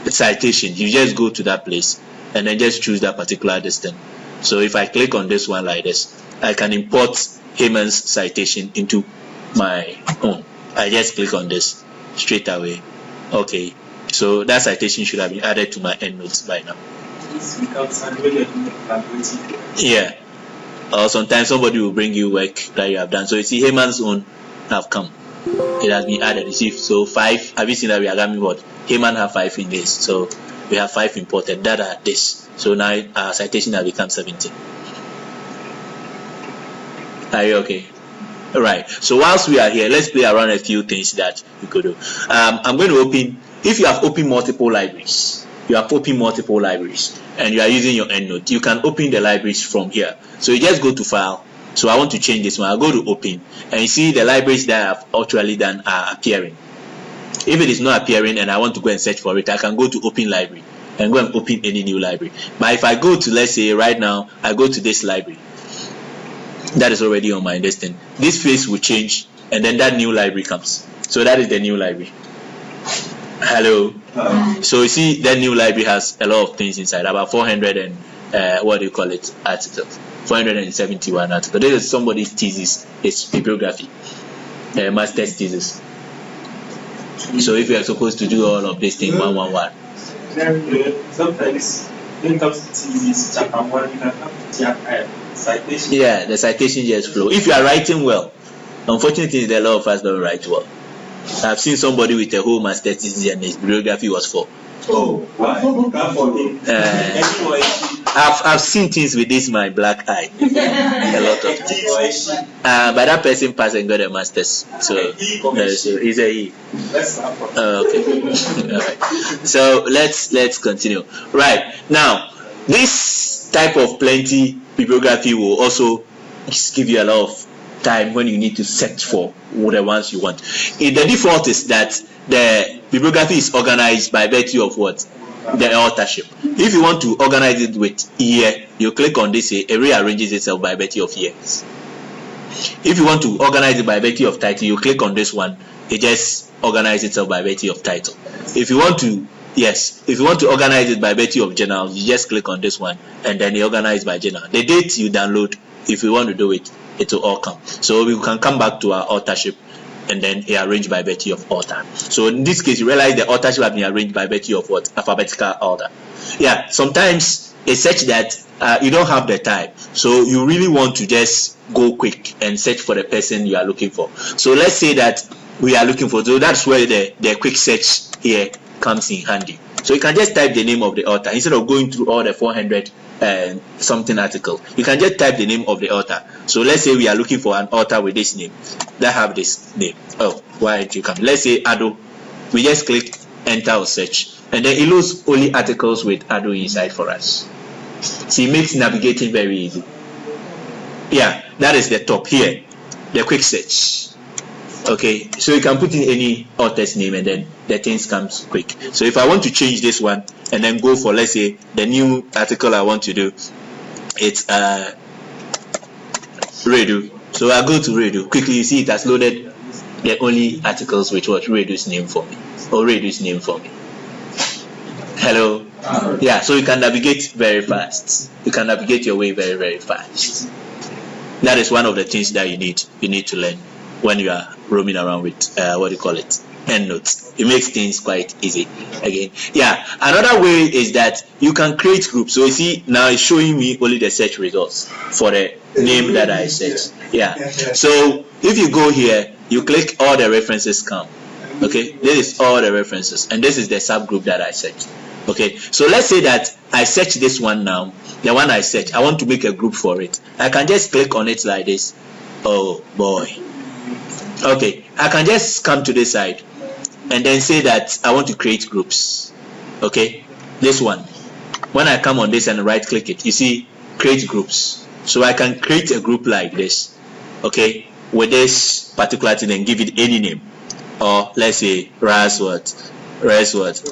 citation. You just go to that place and then just choose that particular distance. So if I click on this one like this, I can import Heyman's citation into my own. I just click on this straight away. Okay, so that citation should have been added to my EndNotes by now. Yeah. Or sometimes somebody will bring you work that you have done. So you see Heyman's own have come. It has been added. You see, so 5. Have you seen that we are having what? Heyman have 5 in this. So we have 5 imported. That are this. So now our citation has become 17. Are you okay? Alright. So whilst we are here, let's play around a few things that you could do. I'm going to open, if you have opened multiple libraries, and you are using your EndNote, you can open the libraries from here. So you just go to File. So I want to change this one. I'll go to Open, and you see the libraries that I have actually done are appearing. If it is not appearing and I want to go and search for it, I can go to Open Library and go and open any new library. But if I go to, let's say right now, I go to this library that is already on my desktop, this face will change, and then that new library comes. So that is the new library. Hello. So you see that new library has a lot of things inside, about 400 and articles, 471 articles. This is somebody's thesis, it's bibliography, master's thesis. So if you are supposed to do all of these things, 111. Sometimes when it comes to thesis, chapter 1, you can have citation. Yeah, the citation just flow. If you are writing well, unfortunately, a lot of us don't write well. I've seen somebody with a whole master's thesis and his bibliography was 4. Oh, why? I've seen things with this my black eye. A lot of things. But that person passed and got a master's. So he's a he. Okay. All right. So let's continue. Right now, this type of plenty bibliography will also give you a lot of time when you need to search for the ones you want. The default is that the bibliography is organized by virtue of what? The authorship. If you want to organize it with year, you click on this, it rearranges itself by virtue of years. If you want to organize it by virtue of title, you click on this one, it just organizes itself by virtue of title. If you want to organize it by virtue of journal, you just click on this one and then you organize by journal. The date you download, if you want to do it, it will all come. So we can come back to our authorship and then arranged by virtue of author. So in this case, you realize the authorship has been arranged by virtue of what? Alphabetical order. Yeah, sometimes it's such that you don't have the time. So you really want to just go quick and search for the person you are looking for. So let's say that we are looking for, so that's where the quick search here comes in handy. So you can just type the name of the author instead of going through all the 400 something article. You can just type the name of the author. So let's say we are looking for an author with this name, that have this name. Oh, why did you come? Let's say Ado. We just click enter or search, and then it loads only articles with Ado inside for us. See, it makes navigating very easy. Yeah, that is the top here, the quick search. Okay, so you can put in any author's name and then the things comes quick. So if I want to change this one and then go for, let's say, the new article I want to do, it's Redu. So I go to Redu. Quickly, you see it has loaded the only articles which was Redu's name for me, or Redu's name for me. Hello? Yeah, so you can navigate very fast. You can navigate your way very, very fast. That is one of the things that you need to learn when you are roaming around with EndNote. It makes things quite easy again. Yeah, another way is that you can create groups. So you see now it's showing me only the search results for the name that I searched. Yeah, so if you go here, you click all the references come. Okay, this is all the references, and this is the subgroup that I searched. Okay, so let's say that I search this one now, the one I search, I want to make a group for it. I can just click on it like this. Oh boy. Okay, I can just come to this side and then say that I want to create groups. Okay, this one. When I come on this and right click it, you see create groups. So I can create a group like this. Okay, with this particular thing and give it any name. Or let's say res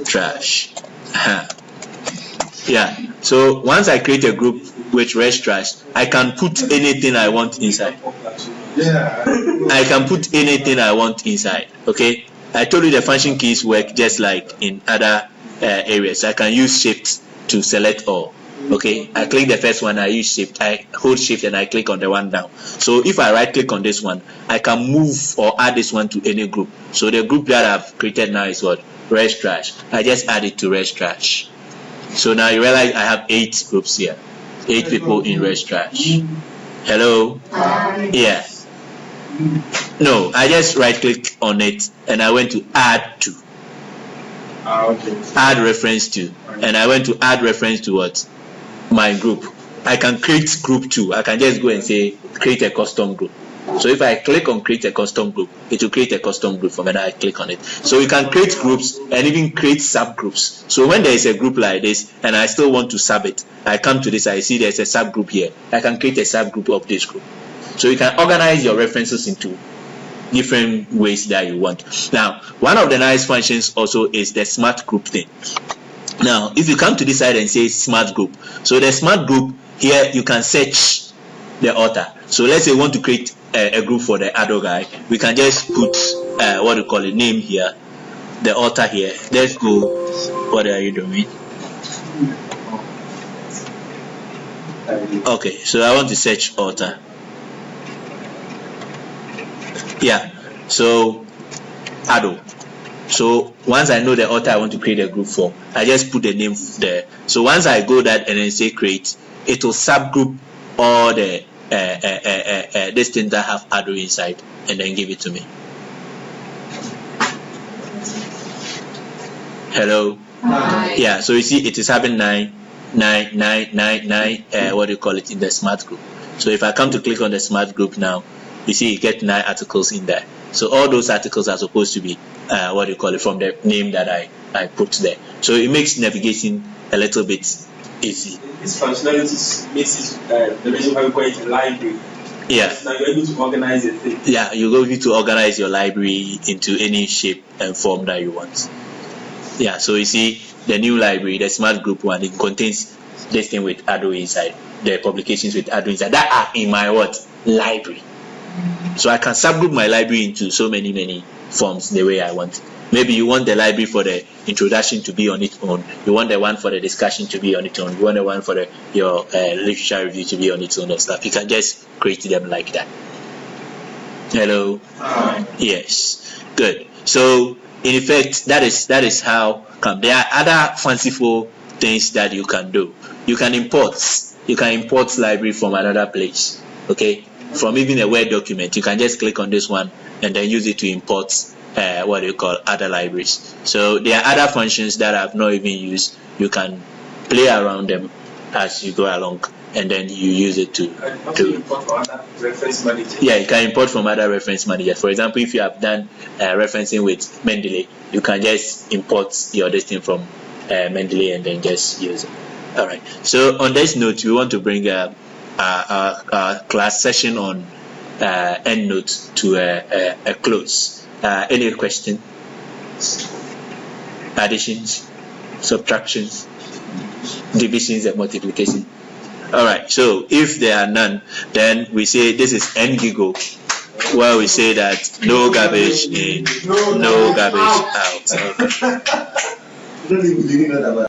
trash. Yeah, so once I create a group with res trash, I can put anything I want inside. I can put anything I want inside. Okay, I told you the function keys work just like in other areas. I can use shift to select all. Okay, I click the first one, I use shift, I hold shift and I click on the one down. So if I right click on this one, I can move or add this one to any group. So the group that I've created now is what? Res trash. I just add it to res trash. So now you realize I have 8 groups here. 8 people in res trash. Hello? Yeah. No, I just right click on it and I went to add to. Okay. Add reference to. And I went to add reference to what? My group. I can create group too. I can just go and say create a custom group. So if I click on create a custom group, it will create a custom group for me and I click on it. So you can create groups and even create subgroups. So when there is a group like this and I still want to sub it, I come to this, I see there's a subgroup here. I can create a subgroup of this group. So you can organize your references into different ways that you want. Now, one of the nice functions also is the smart group thing. Now, if you come to this side and say smart group, so the smart group here, you can search the author. So let's say we want to create a group for the adult guy. We can just put what do you call it, name here, the author here. Let's go. What are you doing? Okay, so I want to search author. Yeah, so adult. So once I know the author I want to create a group for, I just put the name there. So once I go that and then say create, it will subgroup all the this thing that have adult inside and then give it to me. Hello. Hi. Yeah, so you see it is having 9 what do you call it in the smart group. So if I come to click on the smart group now, you see you get 9 articles in there. So all those articles are supposed to be what do you call it, from the name that I put there. So it makes navigation a little bit easy. This functionality makes it the reason why we call it a library. Yeah. Now you're able to organize it. Yeah, you're going to organize your library into any shape and form that you want. Yeah, so you see the new library, the smart group one, it contains this thing with adult inside, the publications with adult inside that are in my what? Library. So I can subgroup my library into so many forms the way I want. Maybe you want the library for the introduction to be on its own. You want the one for the discussion to be on its own. You want the one for your literature review to be on its own or stuff. You can just create them like that. Hello. Yes. Good. So in effect, that is how come. There are other fanciful things that you can do. You can import library from another place. Okay. From even a Word document, you can just click on this one and then use it to import what do you call other libraries. So there are other functions that I've not even used. You can play around them as you go along, and then you use it to import from other reference managers. Yeah, you can import from other reference managers. For example, if you have done referencing with Mendeley, you can just import your listing from Mendeley and then just use it. All right. So on this note, we want to bring a class session on EndNote to a close. Any question? Additions, subtractions, divisions, and multiplication. All right. So if there are none, then we say this is EndGigo, where we say that no garbage in, no garbage out.